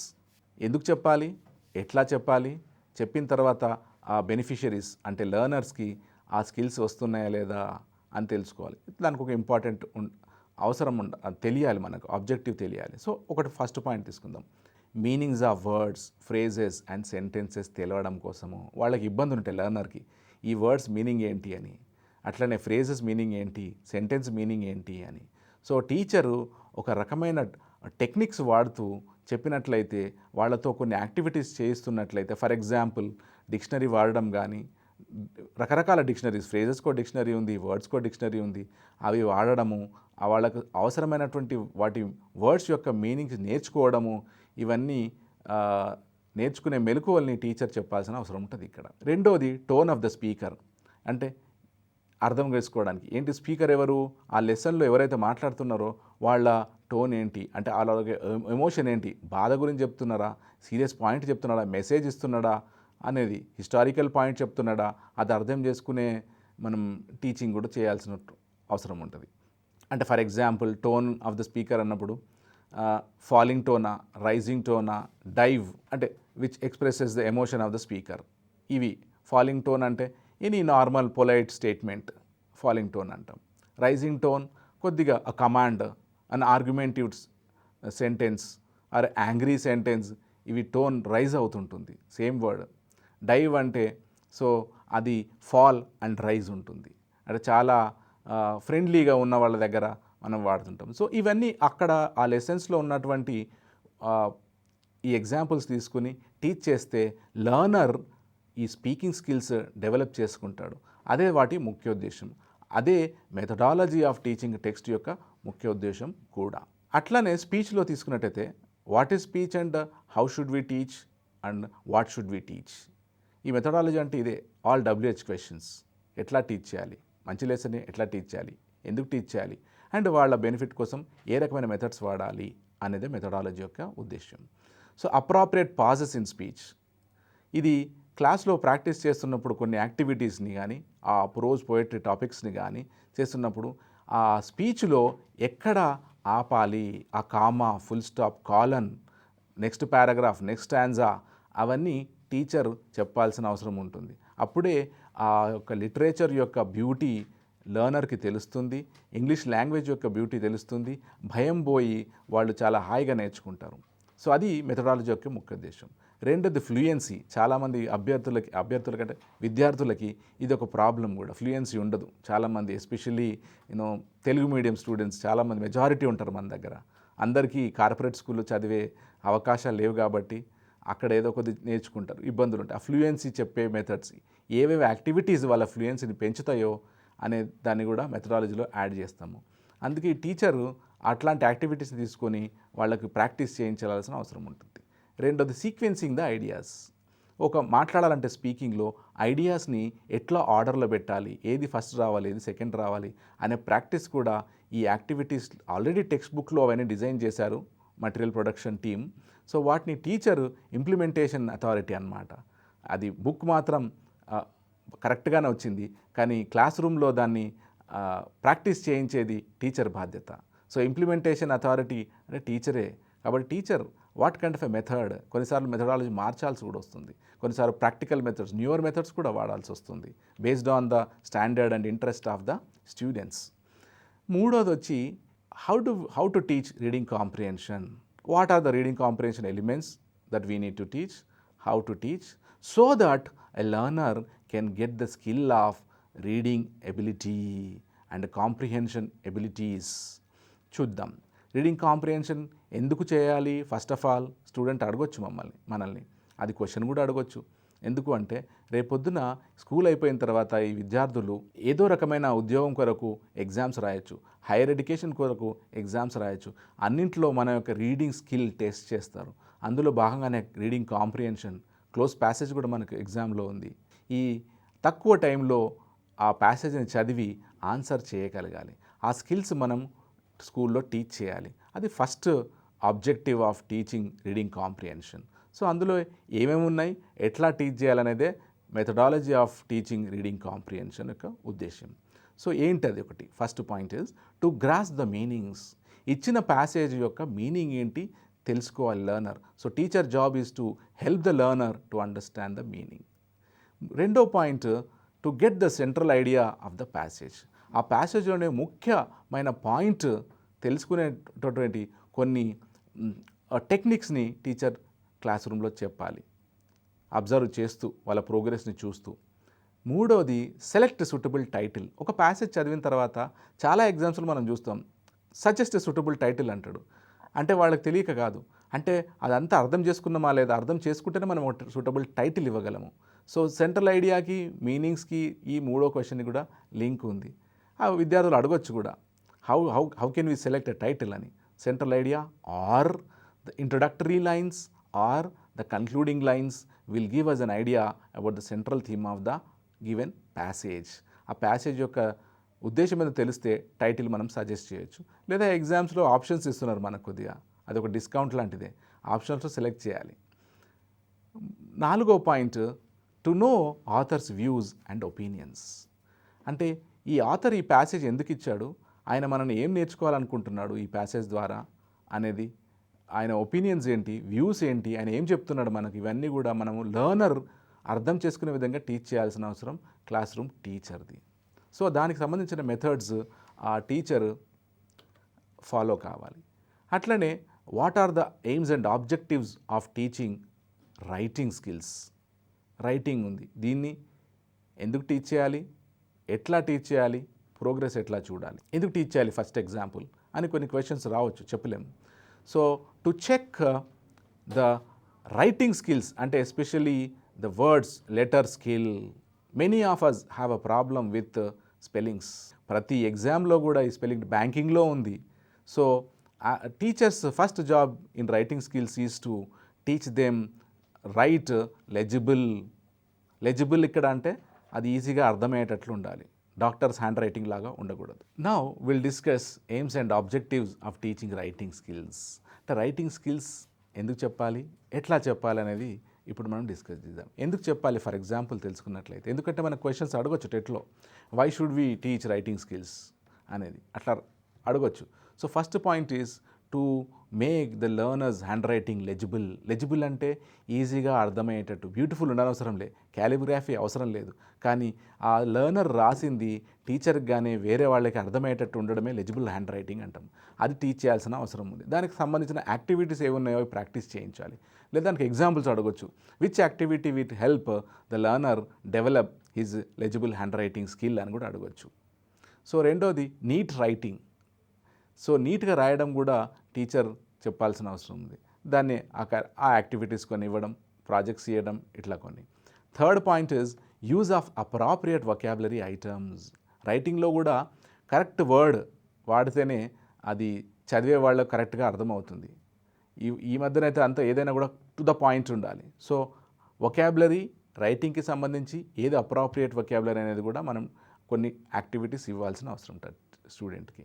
Speaker 1: ఎందుకు చెప్పాలి, ఎట్లా చెప్పాలి, చెప్పిన తర్వాత ఆ బెనిఫిషరీస్ అంటే లెర్నర్స్కి ఆ స్కిల్స్ వస్తున్నాయా లేదా అని తెలుసుకోవాలి. దానికి ఒక ఇంపార్టెంట్ అది తెలియాలి, మనకు ఆబ్జెక్టివ్ తెలియాలి. సో ఒకటి ఫస్ట్ పాయింట్ తీసుకుందాం. Meanings of words, phrases and sentences తెలవడం కోసము వాళ్ళకి ఇబ్బంది ఉంటాయి లెర్నర్కి. ఈ వర్డ్స్ మీనింగ్ ఏంటి అని, అట్లనే ఫ్రేజెస్ మీనింగ్ ఏంటి, సెంటెన్స్ మీనింగ్ ఏంటి అని. సో టీచరు ఒక రకమైన టెక్నిక్స్ వాడుతూ చెప్పినట్లయితే, వాళ్ళతో కొన్ని యాక్టివిటీస్ చేయిస్తున్నట్లయితే, ఫర్ ఎగ్జాంపుల్ డిక్షనరీ వాడడం కానీ, రకరకాల డిక్షనరీస్, ఫ్రేజెస్కో డిక్షనరీ ఉంది, వర్డ్స్కో డిక్షనరీ ఉంది, అవి వాడడము, వాళ్ళకు అవసరమైనటువంటి వాటి వర్డ్స్ యొక్క మీనింగ్స్ నేర్చుకోవడము, ఇవన్నీ నేర్చుకునే మెలకువల్ని టీచర్ చెప్పాల్సిన అవసరం ఉంటుంది ఇక్కడ. రెండోది టోన్ ఆఫ్ ద స్పీకర్. అంటే అర్థం చేసుకోవడానికి ఏంటి, స్పీకర్ ఎవరు, ఆ లెసన్లో ఎవరైతే మాట్లాడుతున్నారో వాళ్ళ టోన్ ఏంటి, అంటే అలాగే ఎమోషన్ ఏంటి, బాధ గురించి చెప్తున్నారా, సీరియస్ పాయింట్ చెప్తున్నాడా, మెసేజ్ ఇస్తున్నాడా అనేది, హిస్టారికల్ పాయింట్ చెప్తున్నాడా, అది అర్థం చేసుకునే మనం టీచింగ్ కూడా చేయాల్సిన అవసరం ఉంటుంది. అంటే for example tone of the speaker అన్నప్పుడు ఫాలింగ్ టోనా, రైజింగ్ టోనా, డైవ్ అంటే which expresses the emotion of the speaker. ఇవి ఫాలింగ్ టోన్ అంటే any normal polite statement falling tone అంటాం. రైజింగ్ టోన్ కొద్దిగా a command, an argumentative sentence or angry sentence, ఇవి tone rise అవుతుంటుంది, సేమ్ వర్డ్. డైవ్ అంటే so అది fall and rise ఉంటుంది, అంటే చాలా ఫ్రెండ్లీగా ఉన్న వాళ్ళ దగ్గర మనం వాడుతుంటాం. సో ఇవన్నీ అక్కడ ఆ లెసన్స్లో ఉన్నటువంటి ఈ ఎగ్జాంపుల్స్ తీసుకుని టీచ్ చేస్తే లర్నర్ ఈ స్పీకింగ్ స్కిల్స్ డెవలప్ చేసుకుంటాడు. అదే వాటి ముఖ్య ఉద్దేశం, అదే మెథడాలజీ ఆఫ్ టీచింగ్ టెక్స్ట్ యొక్క ముఖ్య ఉద్దేశం కూడా. అట్లానే స్పీచ్లో తీసుకున్నట్టయితే what is speech and how should we teach and what should we teach. ఈ మెథడాలజీ అంటే ఇదే, ఆల్ WH క్వశ్చన్స్. ఎట్లా టీచ్ చేయాలి, మంచి లెసన్ని ఎట్లా టీచ్ చేయాలి, ఎందుకు టీచ్ చేయాలి, అండ్ వాళ్ళ బెనిఫిట్ కోసం ఏ రకమైన మెథడ్స్ వాడాలి అనేది మెథడాలజీ యొక్క ఉద్దేశం. So appropriate pauses in speech, ఇది క్లాస్లో ప్రాక్టీస్ చేస్తున్నప్పుడు కొన్ని యాక్టివిటీస్ని కానీ, ఆ ప్రోజ్ పోయట్రీ టాపిక్స్ని కానీ చేస్తున్నప్పుడు ఆ స్పీచ్లో ఎక్కడ ఆపాలి, ఆ comma, full stop, colon, next paragraph, next stanza, అవన్నీ టీచర్ చెప్పాల్సిన అవసరం ఉంటుంది. అప్పుడే ఆ యొక్క లిటరేచర్ యొక్క బ్యూటీ లర్నర్కి తెలుస్తుంది, ఇంగ్లీష్ లాంగ్వేజ్ యొక్క బ్యూటీ తెలుస్తుంది, భయం పోయి వాళ్ళు చాలా హాయిగా నేర్చుకుంటారు. సో అది మెథడాలజీ యొక్క ముఖ్య ఉద్దేశం. రెండోది ఫ్లూయెన్సీ. చాలామంది అభ్యర్థులకంటే విద్యార్థులకి ఇది ఒక ప్రాబ్లం కూడా, ఫ్లూయెన్సీ ఉండదు చాలామంది, ఎస్పెషల్లీ తెలుగు మీడియం స్టూడెంట్స్ చాలామంది మెజారిటీ ఉంటారు మన దగ్గర. అందరికీ కార్పొరేట్ స్కూల్లో చదివే అవకాశాలు లేవు కాబట్టి అక్కడ ఏదో కొద్ది నేర్చుకుంటారు, ఇబ్బందులు ఉంటాయి. ఆ ఫ్లూయెన్సీ చెప్పే మెథడ్స్, ఏవేవి యాక్టివిటీస్ వాళ్ళ ఫ్లూయెన్సీని పెంచుతాయో అనే దాన్ని కూడా మెథడాలజీలో యాడ్ చేస్తాము. అందుకే ఈ టీచరు అట్లాంటి యాక్టివిటీస్ తీసుకొని వాళ్ళకి ప్రాక్టీస్ చేయించాల్సిన అవసరం ఉంటుంది. రెండోది సీక్వెన్సింగ్ ద ఐడియాస్. ఒక మాట్లాడాలంటే స్పీకింగ్లో ఐడియాస్ని ఎట్లా ఆర్డర్లో పెట్టాలి, ఏది ఫస్ట్ రావాలి, ఏది సెకండ్ రావాలి అనే ప్రాక్టీస్ కూడా ఈ యాక్టివిటీస్ ఆల్రెడీ టెక్స్ట్ బుక్లో అవన్నీ డిజైన్ చేశారు మటీరియల్ ప్రొడక్షన్ టీమ్. సో వాటిని టీచరు ఇంప్లిమెంటేషన్ అథారిటీ అన్నమాట. అది బుక్ మాత్రం కరెక్ట్గానే వచ్చింది, కానీ క్లాస్ రూమ్లో దాన్ని ప్రాక్టీస్ చేయించేది టీచర్ బాధ్యత. సో ఇంప్లిమెంటేషన్ అథారిటీ అంటే టీచరే. కాబట్టి teacher what kind of a method, కొన్నిసార్లు మెథడాలజీ మార్చాల్సి కూడా వస్తుంది, కొన్నిసార్లు ప్రాక్టికల్ మెథడ్స్, న్యూయర్ మెథడ్స్ కూడా వాడాల్సి వస్తుంది based on the standard and interest of the students. మూడోది వచ్చి how to teach reading comprehension. What are the reading comprehension elements that we need to teach, how to teach, so that a learner can get the skill of reading ability and comprehension abilities. చూద్దాం, reading comprehension ఎందుకు చేయాలి. First of all student అడగొచ్చు మనల్ని, అది question కూడా అడగొచ్చు. ఎందుకు అంటే రేపొద్దున స్కూల్ అయిపోయిన తర్వాత ఈ విద్యార్థులు ఏదో రకమైన ఉద్యోగం కొరకు ఎగ్జామ్స్ రాయొచ్చు, హైయర్ ఎడ్యుకేషన్ కొరకు ఎగ్జామ్స్ రాయొచ్చు. అన్నింటిలో మన యొక్క రీడింగ్ స్కిల్ టెస్ట్ చేస్తారు. అందులో భాగంగానే రీడింగ్ కాంప్రిహెన్షన్, క్లోజ్ ప్యాసేజ్ కూడా మనకు ఎగ్జామ్లో ఉంది. ఈ తక్కువ టైంలో ఆ ప్యాసేజ్ని చదివి ఆన్సర్ చేయగలగాలి. ఆ స్కిల్స్ మనం స్కూల్లో టీచ్ చేయాలి. అది first objective of teaching reading comprehension. So అందులో ఏమేమి ఉన్నాయి, ఎట్లా టీచ్ చేయాలనేదే methodology of teaching reading comprehension యొక్క ఉద్దేశం. సో ఏంటది, ఒకటి first point is to grasp the meanings. ఇచ్చిన ప్యాసేజ్ యొక్క మీనింగ్ ఏంటి తెలుసుకోవాలి learner. So teacher job is to help the learner to understand the meaning. రెండో point to get the central idea of the passage. ఆ ప్యాసేజ్లోనే ముఖ్యమైన point తెలుసుకునేటటువంటి కొన్ని టెక్నిక్స్ని teacher class రూమ్లో చెప్పాలి, అబ్జర్వ్ చేస్తూ వాళ్ళ ప్రోగ్రెస్ని చూస్తూ. మూడవది సెలెక్ట్ సూటబుల్ టైటిల్. ఒక ప్యాసేజ్ చదివిన తర్వాత చాలా ఎగ్జామ్స్లో మనం చూస్తాం, సజెస్ట్ సూటబుల్ టైటిల్ అంటాడు. అంటే వాళ్ళకి తెలియక కాదు, అంటే అదంతా అర్థం చేసుకున్నామా లేదా, అర్థం చేసుకుంటేనే మనం ఒక సూటబుల్ టైటిల్ ఇవ్వగలము. సో సెంట్రల్ ఐడియాకి, మీనింగ్స్కి ఈ మూడో క్వశ్చన్కి కూడా లింక్ ఉంది. ఆ విద్యార్థులు అడగొచ్చు కూడా, how how how can we select a title అని. Central idea or the introductory lines or the concluding lines will give us an idea about the central theme of the given passage. ఆ passage యొక్క ఉద్దేశం మీద తెలిస్తే title మనం suggest చేయొచ్చు. లేదా ఎగ్జామ్స్లో ఆప్షన్స్ ఇస్తున్నారు మనకు కొద్దిగా, అదొక డిస్కౌంట్ లాంటిదే, ఆప్షన్స్లో సెలెక్ట్ చేయాలి. నాలుగో point, to know authors views and opinions. అంటే ఈ ఆథర్ ఈ ప్యాసేజ్ ఎందుకు ఇచ్చాడు, ఆయన మనల్ని ఏం నేర్చుకోవాలనుకుంటున్నాడు ఈ ప్యాసేజ్ ద్వారా అనేది, ఆయన ఒపీనియన్స్ ఏంటి, వ్యూస్ ఏంటి, ఆయన ఏం చెప్తున్నాడు మనకి, ఇవన్నీ కూడా మనము లెర్నర్ అర్థం చేసుకునే విధంగా టీచ్ చేయాల్సిన అవసరం క్లాస్ రూమ్ టీచర్ది. సో దానికి సంబంధించిన మెథడ్స్ ఆ టీచర్ ఫాలో కావాలి. అట్లనే what are the aims and objectives of teaching writing skills. Writing ఉంది, దీన్ని ఎందుకు టీచ్ చేయాలి, ఎట్లా టీచ్ చేయాలి, ప్రోగ్రెస్ ఎట్లా చూడాలి, ఎందుకు టీచ్ చేయాలి ఫస్ట్ ఎగ్జాంపుల్ అని కొన్ని క్వశ్చన్స్ రావచ్చు, చెప్పలేము. So to check the writing skills, అంటే especially the words letter skill. Many of us have a problem with spellings. ప్రతి ఎగ్జామ్లో కూడా ఈ స్పెల్లింగ్ బ్యాంకింగ్లో ఉంది. So teachers first job in writing skills is to teach them write legible. Legible ఇక్కడ అంటే అది ఈజీగా అర్థమయ్యేటట్లు ఉండాలి, డాక్టర్స్ హ్యాండ్ రైటింగ్ లాగా ఉండకూడదు. Now will discuss AIIMS and objectives of teaching writing skills. అంటే రైటింగ్ స్కిల్స్ ఎందుకు చెప్పాలి, ఎట్లా చెప్పాలి అనేది ఇప్పుడు మనం డిస్కస్ చేద్దాం. ఎందుకు చెప్పాలి ఫర్ ఎగ్జాంపుల్ తెలుసుకున్నట్లయితే, ఎందుకంటే మన క్వశ్చన్స్ అడగొచ్చు టెట్లో, why should we teach writing skills అనేది అట్లా అడగొచ్చు. So first point is to make the learners handwriting legible. Legible అంటే ఈజీగా అర్థమయ్యేటట్టు, బ్యూటిఫుల్ ఉండనవసరం లేదు, క్యాలిగ్రఫీ అవసరం లేదు, కానీ ఆ లెర్నర్ రాసింది టీచర్కి కానీ వేరే వాళ్ళకి అర్థమయ్యేటట్టు ఉండడమే లెజిబుల్ హ్యాండ్ రైటింగ్ అంటాం. అది టీచ్ చేయాల్సిన అవసరం ఉంది. దానికి సంబంధించిన యాక్టివిటీస్ ఏమున్నాయో ప్రాక్టీస్ చేయించాలి, లేదా దానికి ఎగ్జాంపుల్స్ అడగొచ్చు. Which activity will help the learner develop his legible hand writing skill అని కూడా అడగొచ్చు. సో రెండోది నీట్ రైటింగ్. సో నీట్గా రాయడం కూడా టీచర్ చెప్పాల్సిన అవసరం ఉంది. దాన్ని ఆ యాక్టివిటీస్ కొన్ని ఇవ్వడం, ప్రాజెక్ట్స్ ఇవ్వడం, ఇట్లా కొన్ని. Third point is use of appropriate vocabulary items. రైటింగ్లో కూడా కరెక్ట్ వర్డ్ వాడితేనే అది చదివే వాళ్ళకు కరెక్ట్గా అర్థమవుతుంది. ఈ మధ్యన అయితే అంతా ఏదైనా కూడా టు ద పాయింట్ ఉండాలి. సో వొకాబులరీ రైటింగ్కి సంబంధించి ఏది అప్రాప్రియేట్ వొకాబులరీ అనేది కూడా మనం కొన్ని యాక్టివిటీస్ ఇవ్వాల్సిన అవసరం ఉంటుంది స్టూడెంట్కి.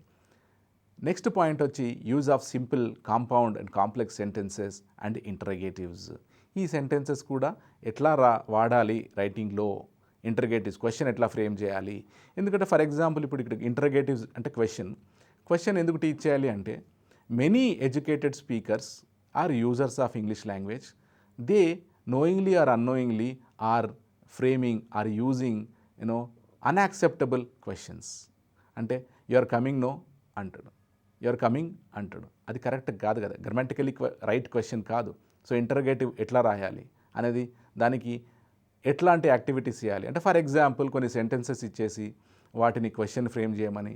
Speaker 1: నెక్స్ట్ పాయింట్ వచ్చి use of simple, compound and complex sentences and interrogatives. ఈ సెంటెన్సెస్ కూడా ఎట్లా వాడాలి రైటింగ్లో, ఇంటరగేటివ్స్ క్వశ్చన్ ఎట్లా ఫ్రేమ్ చేయాలి. ఎందుకంటే ఫర్ ఎగ్జాంపుల్ ఇప్పుడు ఇక్కడ ఇంటరగేటివ్స్ అంటే క్వశ్చన్ ఎందుకు టీచ్ చేయాలి అంటే, many educated speakers are users of English language, they knowingly or unknowingly are framing or using unacceptable questions. అంటే యు ఆర్ కమింగ్ నో అంటాడు, యు ఆర్ కమింగ్ అంటాడు, అది కరెక్ట్ కాదు కదా, గ్రామటికలీ రైట్ క్వశ్చన్ కాదు. సో ఇంటరగేటివ్ ఎట్లా రాయాలి అనేది, దానికి ఎట్లాంటి యాక్టివిటీస్ చేయాలి అంటే, ఫర్ ఎగ్జాంపుల్ కొన్ని సెంటెన్సెస్ ఇచ్చేసి వాటిని క్వశ్చన్ ఫ్రేమ్ చేయమని,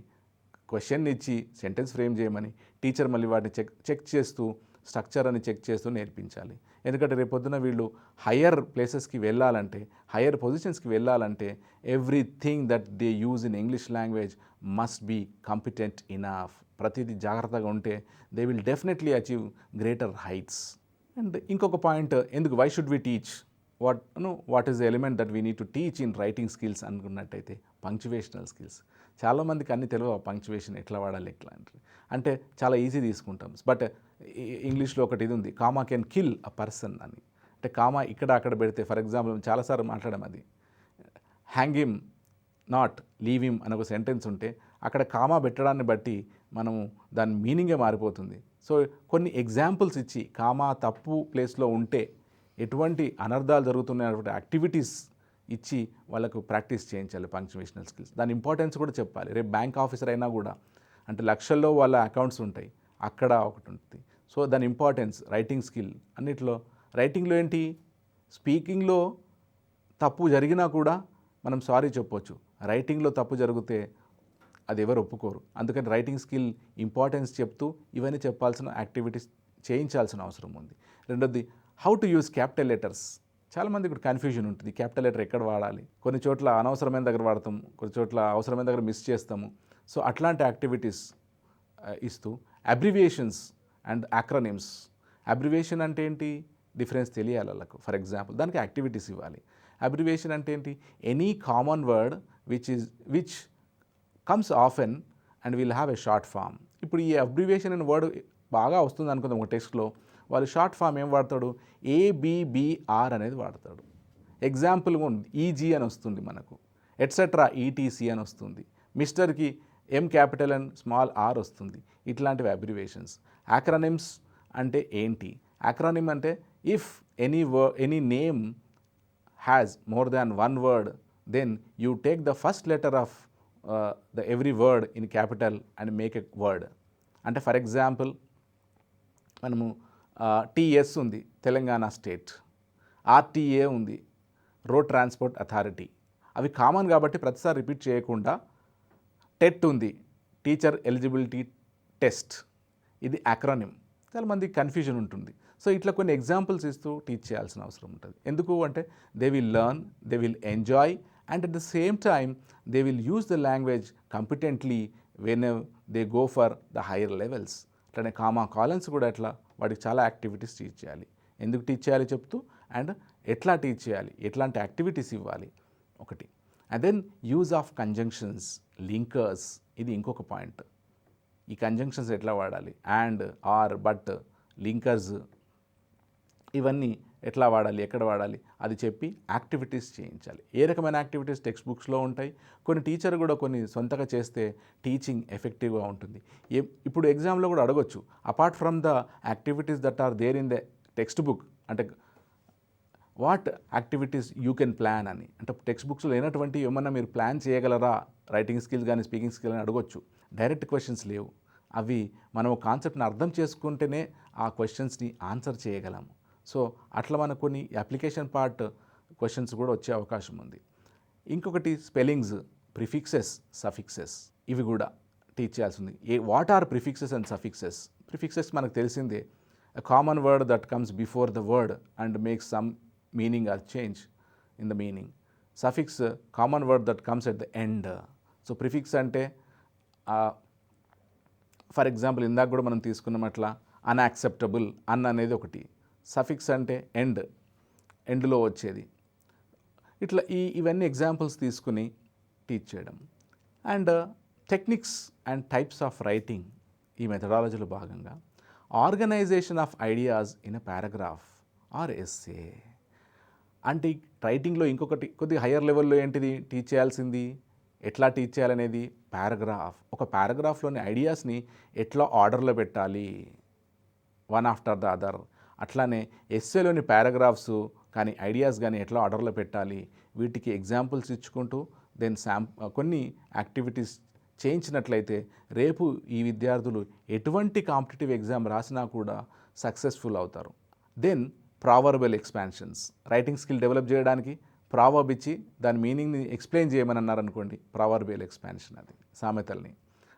Speaker 1: క్వశ్చన్ ఇచ్చి సెంటెన్స్ ఫ్రేమ్ చేయమని, టీచర్ మళ్ళీ వాటిని చెక్ చేస్తూ స్ట్రక్చర్ అని చెక్ చేస్తూ నేర్పించాలి. ఎందుకంటే రేపొద్దున వీళ్ళు హయ్యర్ ప్లేసెస్కి వెళ్ళాలంటే, హయ్యర్ పొజిషన్స్కి వెళ్ళాలంటే everything that they use in English language must be competent enough. ప్రతిదీ జాగ్రత్తగా ఉంటే they will definitely achieve greater heights. And ఇంకొక పాయింట్, ఎందుకు why should we teach, what is the element that we need to teach in writing skills అనుకున్నట్టయితే punctuational skills. చాలామందికి అన్ని తెలియవు punctuation ఎట్లా వాడాలి ఎట్లా అంటే చాలా ఈజీ తీసుకుంటాం. బట్ ఇంగ్లీష్లో ఒకటి ఇది ఉంది, comma can kill a person అని. అంటే కామా ఇక్కడ అక్కడ పెడితే, ఫర్ ఎగ్జాంపుల్ చాలాసార్లు మాట్లాడడం, అది hang him not leave him అని ఒక సెంటెన్స్ ఉంటే అక్కడ కామా పెట్టడాన్ని బట్టి మనము దాని మీనింగే మారిపోతుంది. సో కొన్ని ఎగ్జాంపుల్స్ ఇచ్చి కామా తప్పు ప్లేస్లో ఉంటే ఎటువంటి అనర్థాలు జరుగుతున్నటువంటి యాక్టివిటీస్ ఇచ్చి వాళ్ళకు ప్రాక్టీస్ చేయించాలి పంక్చువేషనల్ స్కిల్స్. దాని ఇంపార్టెన్స్ కూడా చెప్పాలి. రేపు బ్యాంక్ ఆఫీసర్ అయినా కూడా అంటే లక్షల్లో వాళ్ళ అకౌంట్స్ ఉంటాయి, అక్కడ ఒకటి ఉంటుంది. సో దాని ఇంపార్టెన్స్ రైటింగ్ స్కిల్ అన్నిట్లో. రైటింగ్లో ఏంటి, స్పీకింగ్లో తప్పు జరిగినా కూడా మనం సారీ చెప్పొచ్చు, రైటింగ్లో తప్పు జరిగితే అది ఎవరు ఒప్పుకోరు. అందుకని రైటింగ్ స్కిల్ ఇంపార్టెన్స్ చెప్తూ ఇవన్నీ చెప్పాల్సిన యాక్టివిటీస్ చేయించాల్సిన అవసరం ఉంది. రెండోది how to use capital letters. చాలామంది ఇక్కడ కన్ఫ్యూజన్ ఉంటుంది, క్యాపిటల్ లెటర్ ఎక్కడ వాడాలి, కొన్ని చోట్ల అనవసరమైన దగ్గర వాడతాము, కొన్ని చోట్ల అవసరమైన దగ్గర మిస్ చేస్తాము. సో అట్లాంటి యాక్టివిటీస్ ఇస్తూ అబ్రివియేషన్స్ అండ్ యాక్రోనిమ్స్. అబ్రివియేషన్ అంటే ఏంటి, డిఫరెన్స్ తెలియాలి వాళ్ళకు. ఫర్ ఎగ్జాంపుల్ దానికి యాక్టివిటీస్ ఇవ్వాలి. అబ్రివియేషన్ అంటే ఏంటి, any common word which comes often and will have a short form. ఇప్పుడు ఈ అబ్రివియేషన్ అనే వర్డ్ బాగా వస్తుంది అనుకుందాం ఒక టెక్స్ట్లో, వాళ్ళు షార్ట్ ఫామ్ ఏం వాడతాడు, ఏబిబిఆర్ అనేది వాడతాడు. ఎగ్జాంపుల్ ఉంది, ఈజీ అని వస్తుంది మనకు, ఎట్సెట్రా ఈటీసీ అని వస్తుంది, మిస్టర్కి M capital and small R వస్తుంది. ఇట్లాంటివి అబ్రివేషన్స్. యాక్రోనిమ్స్ అంటే ఏంటి, యాక్రోనిమ్ అంటే if any name has more than one word then you take the first letter of the every word in capital and make a word. అంటే for example మనము TS ఉంది Telangana state, RTA ఉంది road transport authority. అవి common కాబట్టి ప్రతిసారి repeat చేయకుండా, TET ఉంది teacher eligibility test, ఇది యాక్రోనిమ్. చాలామంది కన్ఫ్యూజన్ ఉంటుంది. సో ఇట్లా కొన్ని ఎగ్జాంపుల్స్ ఇస్తూ టీచ్ చేయాల్సిన అవసరం ఉంటుంది. ఎందుకు అంటే they will learn, they will enjoy and at the same time they will use the language competently when they go for the higher levels. అట్లనే కామా కాలన్స్ కూడా అట్లా వాటికి చాలా యాక్టివిటీస్ టీచ్ చేయాలి. ఎందుకు టీచ్ చేయాలి చెప్తూ, అండ్ ఎట్లా టీచ్ చేయాలి, ఎట్లాంటి యాక్టివిటీస్ ఇవ్వాలి ఒకటి. And then use of conjunctions, linkers, ఇది ఇంకొక పాయింట్. ఈ కంజంక్షన్స్ ఎట్లా వాడాలి, అండ్, ఆర్, బట్, లింకర్స్, ఇవన్నీ ఎట్లా వాడాలి, ఎక్కడ వాడాలి అది చెప్పి యాక్టివిటీస్ చేయించాలి. ఏ రకమైన యాక్టివిటీస్ టెక్స్ట్ బుక్స్లో ఉంటాయి, కొన్ని టీచర్ కూడా కొన్ని సొంతగా చేస్తే టీచింగ్ ఎఫెక్టివ్గా ఉంటుంది. ఇప్పుడు ఎగ్జామ్లో కూడా అడగొచ్చు, apart from the activities that are there in the textbook, అంటే what activities you can plan అని. అంటే టెక్స్ట్ బుక్స్లో లేనటువంటి ఏమన్నా మీరు ప్లాన్ చేయగలరా, రైటింగ్ స్కిల్స్ కానీ స్పీకింగ్ స్కిల్ అని అడగొచ్చు. డైరెక్ట్ క్వశ్చన్స్ లేవు, అవి మనం కాన్సెప్ట్ని అర్థం చేసుకుంటేనే ఆ క్వశ్చన్స్ని ఆన్సర్ చేయగలము. సో అట్లా మనకు కొన్ని అప్లికేషన్ పార్ట్ క్వశ్చన్స్ కూడా వచ్చే అవకాశం ఉంది. ఇంకొకటి స్పెల్లింగ్స్, ప్రిఫిక్సెస్, సఫిక్సెస్, ఇవి కూడా టీచ్ చేయాల్సింది. What are prefixes and suffixes. Prefixes మనకు తెలిసిందే, a common word that comes before the word and makes some meaning or change in the meaning. Suffix, common word that comes at the end. So prefix అంటే for example ఇందాక కూడా మనం తీసుకున్నాం అట్లా unacceptable, అన్ అనేది ఒకటి. సఫిక్స్ అంటే ఎండ్లో వచ్చేది. ఇట్లా ఇవన్నీ ఎగ్జాంపుల్స్ తీసుకుని టీచ్ చేయడం. And techniques and types of writing, ఈ మెథడాలజీలో భాగంగా organisation of ideas in a paragraph or essay. అంటే రైటింగ్లో ఇంకొకటి కొద్దిగా హయ్యర్ లెవెల్లో ఏంటిది టీచ్ చేయాల్సింది, ఎట్లా టీచ్ చేయాలనేది పారాగ్రాఫ్. ఒక పారాగ్రాఫ్లోని ఐడియాస్ని ఎట్లా ఆర్డర్లో పెట్టాలి, వన్ ఆఫ్టర్ ద అదర్. అట్లానే ఎస్సేలోని పారాగ్రాఫ్స్ కానీ ఐడియాస్ కానీ ఎట్లా ఆర్డర్లో పెట్టాలి, వీటికి ఎగ్జాంపుల్స్ ఇచ్చుకుంటూ దెన్ కొన్ని యాక్టివిటీస్ చేయించినట్లయితే రేపు ఈ విద్యార్థులు ఎటువంటి కాంపిటేటివ్ ఎగ్జామ్ రాసినా కూడా సక్సెస్ఫుల్ అవుతారు. Then proverbial expansions, writing skill develop చేయడానికి ప్రావర్బ్ ఇచ్చి దాని మీనింగ్ని ఎక్స్ప్లెయిన్ చేయమని అన్నారనుకోండి, ప్రావర్బల్ ఎక్స్పాన్షన్, అది సామెతల్ని.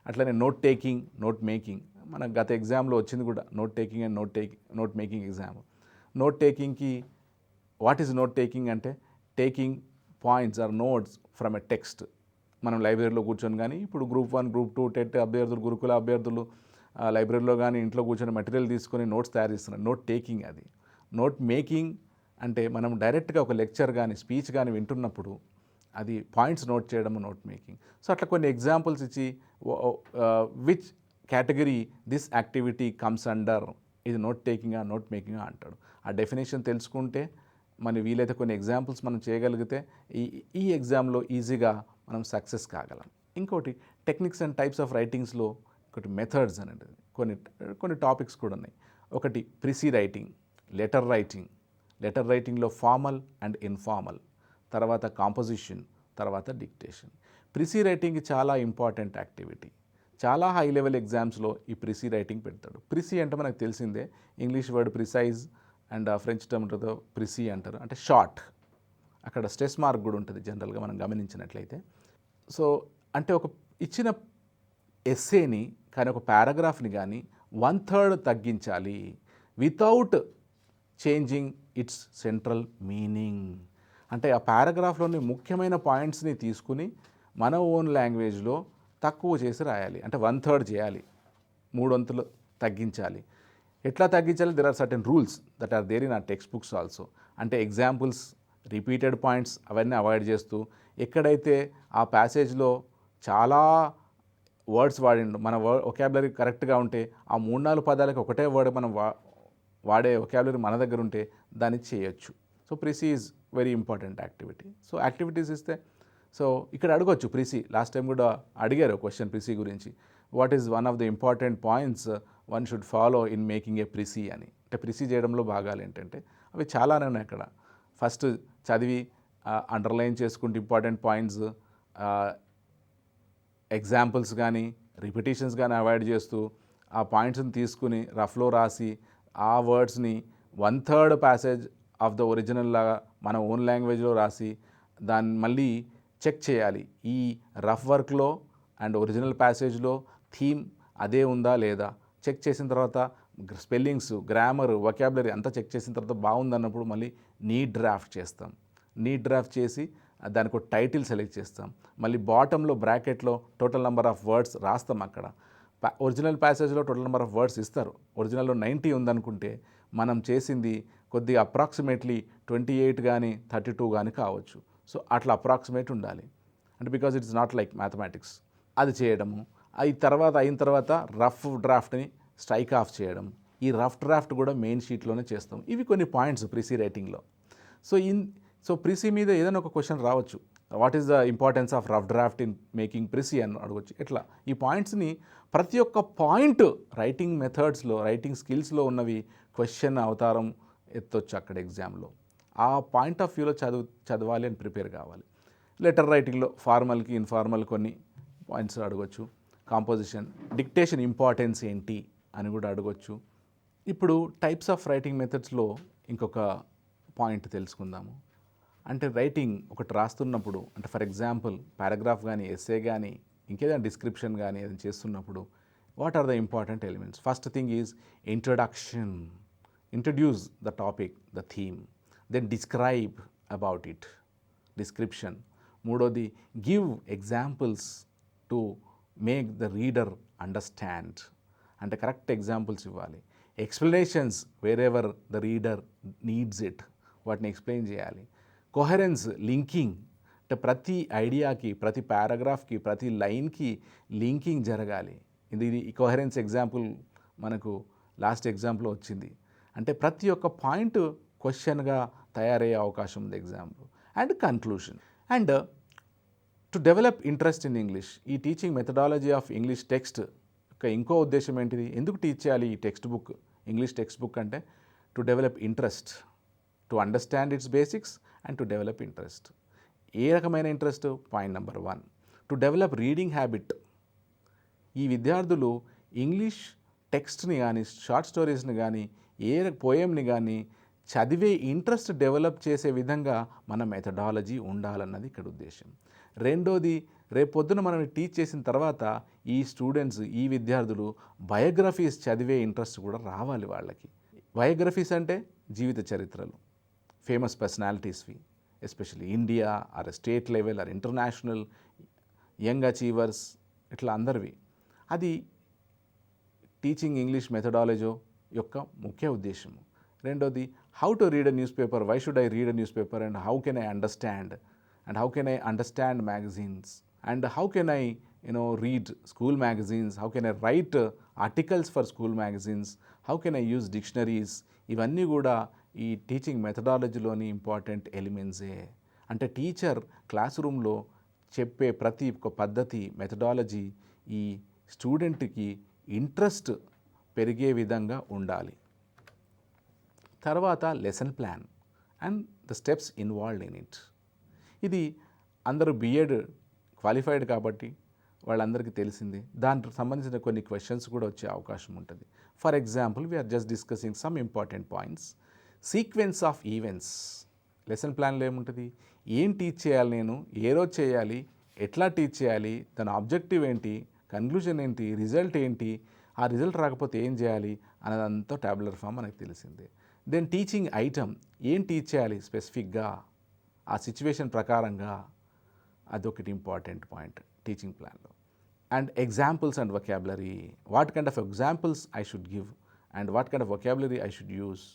Speaker 1: అట్లనే నోట్ టేకింగ్, నోట్ మేకింగ్, మన గత ఎగ్జామ్లో వచ్చింది కూడా note taking and note making exam. Note టేకింగ్కి వాట్ ఈజ్ నోట్ టేకింగ్ అంటే taking points or notes from a text. మనం లైబ్రరీలో కూర్చొని కానీ, ఇప్పుడు గ్రూప్ 1, గ్రూప్ 2 టెట్ అభ్యర్థులు, గురుకుల అభ్యర్థులు లైబ్రరీలో కానీ ఇంట్లో కూర్చొని మెటీరియల్ తీసుకొని నోట్స్ తయారు చేస్తున్నారు, నోట్ టేకింగ్ అది. నోట్ మేకింగ్ అంటే మనం డైరెక్ట్గా ఒక లెక్చర్ కానీ స్పీచ్ కానీ వింటున్నప్పుడు అది పాయింట్స్ నోట్ చేయడం నోట్ మేకింగ్. సో అట్లా కొన్ని ఎగ్జాంపుల్స్ ఇచ్చి which category this activity comes under, ఇది నోట్ టేకింగా నోట్ మేకింగా అంటాడు. ఆ డెఫినేషన్ తెలుసుకుంటే మన వీలైతే కొన్ని ఎగ్జాంపుల్స్ మనం చేయగలిగితే ఈ ఎగ్జామ్లో ఈజీగా మనం సక్సెస్ కాగలం. ఇంకోటి టెక్నిక్స్ అండ్ టైప్స్ ఆఫ్ రైటింగ్స్లో ఒకటి మెథడ్స్ అనేది కొన్ని టాపిక్స్ కూడా ఉన్నాయి. ఒకటి precis writing, letter writing. Letter రైటింగ్లో ఫార్మల్ అండ్ ఇన్ఫార్మల్, తర్వాత కాంపోజిషన్, తర్వాత డిక్టేషన్. ప్రిసీ రైటింగ్ చాలా ఇంపార్టెంట్ యాక్టివిటీ. చాలా హై లెవెల్ ఎగ్జామ్స్లో ఈ ప్రిసీ రైటింగ్ పెడతాడు. ప్రిసీ అంటే మనకు తెలిసిందే, English word precise and French term ఉంటుందో ప్రిసీ అంటారు, అంటే షార్ట్. అక్కడ స్ట్రెస్ మార్క్ కూడా ఉంటుంది జనరల్గా మనం గమనించినట్లయితే. సో అంటే ఒక ఇచ్చిన ఎస్సేని కానీ ఒక పారాగ్రాఫ్ని కానీ 1/3 తగ్గించాలి without changing it's central meaning. అంటే ఆ పారాగ్రాఫ్లోని ముఖ్యమైన పాయింట్స్ని తీసుకుని మన ఓన్ లాంగ్వేజ్లో తక్కువ చేసి రాయాలి. అంటే 1/3 చేయాలి, 3 వంతులు తగ్గించాలి. ఎట్లా తగ్గించాలి? There are certain rules that are there in our textbooks also. అంటే ఎగ్జాంపుల్స్, రిపీటెడ్ పాయింట్స్ అవన్నీ అవాయిడ్ చేస్తూ, ఎక్కడైతే ఆ ప్యాసేజ్లో చాలా వర్డ్స్ వాడిండు, మన ఒకాబులరీ కరెక్ట్గా ఉంటే ఆ 3-4 పదాలకి ఒకటే వర్డ్ మనం వాడే ఒకాబులరీ మన దగ్గర ఉంటే దాన్ని చేయొచ్చు. So precis is very important activity. So activities ఇస్తే, సో ఇక్కడ అడగొచ్చు ప్రిసీ. లాస్ట్ టైం కూడా అడిగారు క్వశ్చన్ ప్రిసీ గురించి. What is one of the important points one should follow in making a precis అని. అంటే ప్రిసీ చేయడంలో భాగాలు ఏంటంటే అవి చాలానే ఉన్నాయి అక్కడ. ఫస్ట్ చదివి అండర్లైన్ చేసుకుంటే ఇంపార్టెంట్ పాయింట్స్, ఎగ్జాంపుల్స్ కానీ రిపిటీషన్స్ కానీ అవాయిడ్ చేస్తూ ఆ పాయింట్స్ని తీసుకుని రఫ్లో రాసి ఆ వర్డ్స్ని 1/3 ప్యాసేజ్ ఆఫ్ ద ఒరిజినల్ లాగా మన ఓన్ లాంగ్వేజ్లో రాసి దాన్ని మళ్ళీ చెక్ చేయాలి. ఈ రఫ్ వర్క్లో అండ్ ఒరిజినల్ ప్యాసేజ్లో థీమ్ అదే ఉందా లేదా చెక్ చేసిన తర్వాత స్పెల్లింగ్స్, గ్రామర్, వొకాబులరీ అంతా చెక్ చేసిన తర్వాత బాగుందన్నప్పుడు మళ్ళీ నీట్ డ్రాఫ్ట్ చేస్తాం. నీట్ డ్రాఫ్ట్ చేసి దానికి ఒక టైటిల్ సెలెక్ట్ చేస్తాం. మళ్ళీ బాటంలో బ్రాకెట్లో టోటల్ నెంబర్ ఆఫ్ వర్డ్స్ రాస్తాం. అక్కడ ఒరిజినల్ ప్యాసేజ్లో టోటల్ నెంబర్ ఆఫ్ వర్డ్స్ ఇస్తారు. ఒరిజినల్లో 90 ఉందనుకుంటే మనం చేసింది కొద్దిగా అప్రాక్సిమేట్లీ 28 కానీ 32 కానీ కావచ్చు. సో అట్లా అప్రాక్సిమేట్ ఉండాలి. అంటే because it's not like mathematics. అది చేయడము. అయిన తర్వాత రఫ్ డ్రాఫ్ట్ని స్ట్రైక్ ఆఫ్ చేయడం. ఈ రఫ్ డ్రాఫ్ట్ కూడా మెయిన్ షీట్లోనే చేస్తాం. ఇవి కొన్ని పాయింట్స్ ప్రిసీ రైటింగ్లో. సో ప్రిసీ మీద ఏదైనా ఒక క్వశ్చన్ రావచ్చు. What is the importance of rough draft in making precis అని అడగవచ్చు. ఇట్లా ఈ పాయింట్స్ని ప్రతి ఒక్క పాయింట్ రైటింగ్ మెథడ్స్లో, రైటింగ్ స్కిల్స్లో ఉన్నవి క్వశ్చన్ అవతారం ఎత్తొచ్చు అక్కడ ఎగ్జామ్లో. ఆ పాయింట్ ఆఫ్ వ్యూలో చదవాలి అని ప్రిపేర్ కావాలి. లెటర్ రైటింగ్లో ఫార్మల్కి ఇన్ఫార్మల్ కొన్ని పాయింట్స్ అడగవచ్చు. కాంపోజిషన్, డిక్టేషన్ ఇంపార్టెన్స్ ఏంటి అని కూడా అడగవచ్చు. ఇప్పుడు టైప్స్ ఆఫ్ రైటింగ్ మెథడ్స్లో ఇంకొక పాయింట్ తెలుసుకుందాము. అంటే రైటింగ్ ఒకటి రాస్తున్నప్పుడు, అంటే ఫర్ ఎగ్జాంపుల్ పారాగ్రాఫ్ కానీ ఎస్సే కానీ ఇంకేదైనా డిస్క్రిప్షన్ కానీ ఏదైనా చేస్తున్నప్పుడు what are the important elements? First thing is introduction, introduce the topic, the theme, then describe about it, description. మూడోది give examples to make the reader understand, అంటే correct examples ఇవ్వాలి. Explanations wherever the reader needs it, వాటిని explain చేయాలి. Coherence, linking, అంటే ప్రతి ఐడియాకి, ప్రతి పారాగ్రాఫ్కి, ప్రతి లైన్కి లింకింగ్ జరగాలి. ఇది కొహరెన్స్ ఎగ్జాంపుల్ మనకు లాస్ట్ ఎగ్జాంపుల్లో వచ్చింది. అంటే ప్రతి ఒక్క పాయింట్ క్వశ్చన్గా తయారయ్యే అవకాశం ఉంది example. And conclusion. And to develop interest in English, ఈ teaching methodology of English text యొక్క ఇంకో ఉద్దేశం ఏంటిది? ఎందుకు టీచ్ చేయాలి ఈ textbook, English textbook అంటే to develop interest, to understand its basics and to develop interest. ఏ రకమైన interest? Point number 1, to develop reading habit. ఈ విద్యార్థులు ఇంగ్లీష్ టెక్స్ట్ని కానీ, షార్ట్ స్టోరీస్ని కానీ, ఏ పోయంని కానీ చదివే ఇంట్రెస్ట్ డెవలప్ చేసే విధంగా మన మెథడాలజీ ఉండాలన్నది ఇక్కడ ఉద్దేశం. రెండోది, రేపొద్దున మనం టీచ్ చేసిన తర్వాత ఈ స్టూడెంట్స్, ఈ విద్యార్థులు బయోగ్రఫీస్ చదివే ఇంట్రెస్ట్ కూడా రావాలి వాళ్ళకి. బయోగ్రఫీస్ అంటే జీవిత చరిత్రలు, ఫేమస్ పర్సనాలిటీస్వి, especially India or state level or international, young achievers, ఇట్లా అందరివి. అది టీచింగ్ ఇంగ్లీష్ మెథడాలజీ యొక్క ముఖ్య ఉద్దేశము. రెండోది, how to read a newspaper, why should I read a newspaper and how can I understand, and how can I understand magazines, and how can I read school magazines, how can I write articles for school magazines, how can I use dictionaries. ఇవన్నీ కూడా ఈ teaching మెథడాలజీలోని important ఎలిమెంట్సే. అంటే teacher class రూమ్లో చెప్పే ప్రతి ఒక్క పద్ధతి, methodology ఈ స్టూడెంట్కి ఇంట్రెస్ట్ పెరిగే విధంగా ఉండాలి. తర్వాత lesson plan and the steps involved in it. ఇది అందరూ బిఎడ్ క్వాలిఫైడ్ కాబట్టి వాళ్ళందరికీ తెలిసిందే. దానికి సంబంధించిన కొన్ని క్వశ్చన్స్ కూడా వచ్చే అవకాశం ఉంటుంది. For example we are just discussing some important points. Sequence of events. Lesson ప్లాన్లో ఏముంటుంది, ఏం టీచ్ చేయాలి, నేను ఏ రోజు చేయాలి, ఎట్లా టీచ్ చేయాలి, దాని ఆబ్జెక్టివ్ ఏంటి, కన్క్లూజన్ ఏంటి, రిజల్ట్ ఏంటి, ఆ రిజల్ట్ రాకపోతే ఏం చేయాలి అనేదంతా ట్యాబులర్ ఫామ్ మనకు తెలిసిందే. దెన్ టీచింగ్ ఐటమ్, ఏం టీచ్ చేయాలి స్పెసిఫిక్గా ఆ సిచ్యువేషన్ ప్రకారంగా, అదొకటి ఇంపార్టెంట్ పాయింట్ టీచింగ్ ప్లాన్లో. And examples and vocabulary, what kind of examples I should give and what kind of vocabulary I should use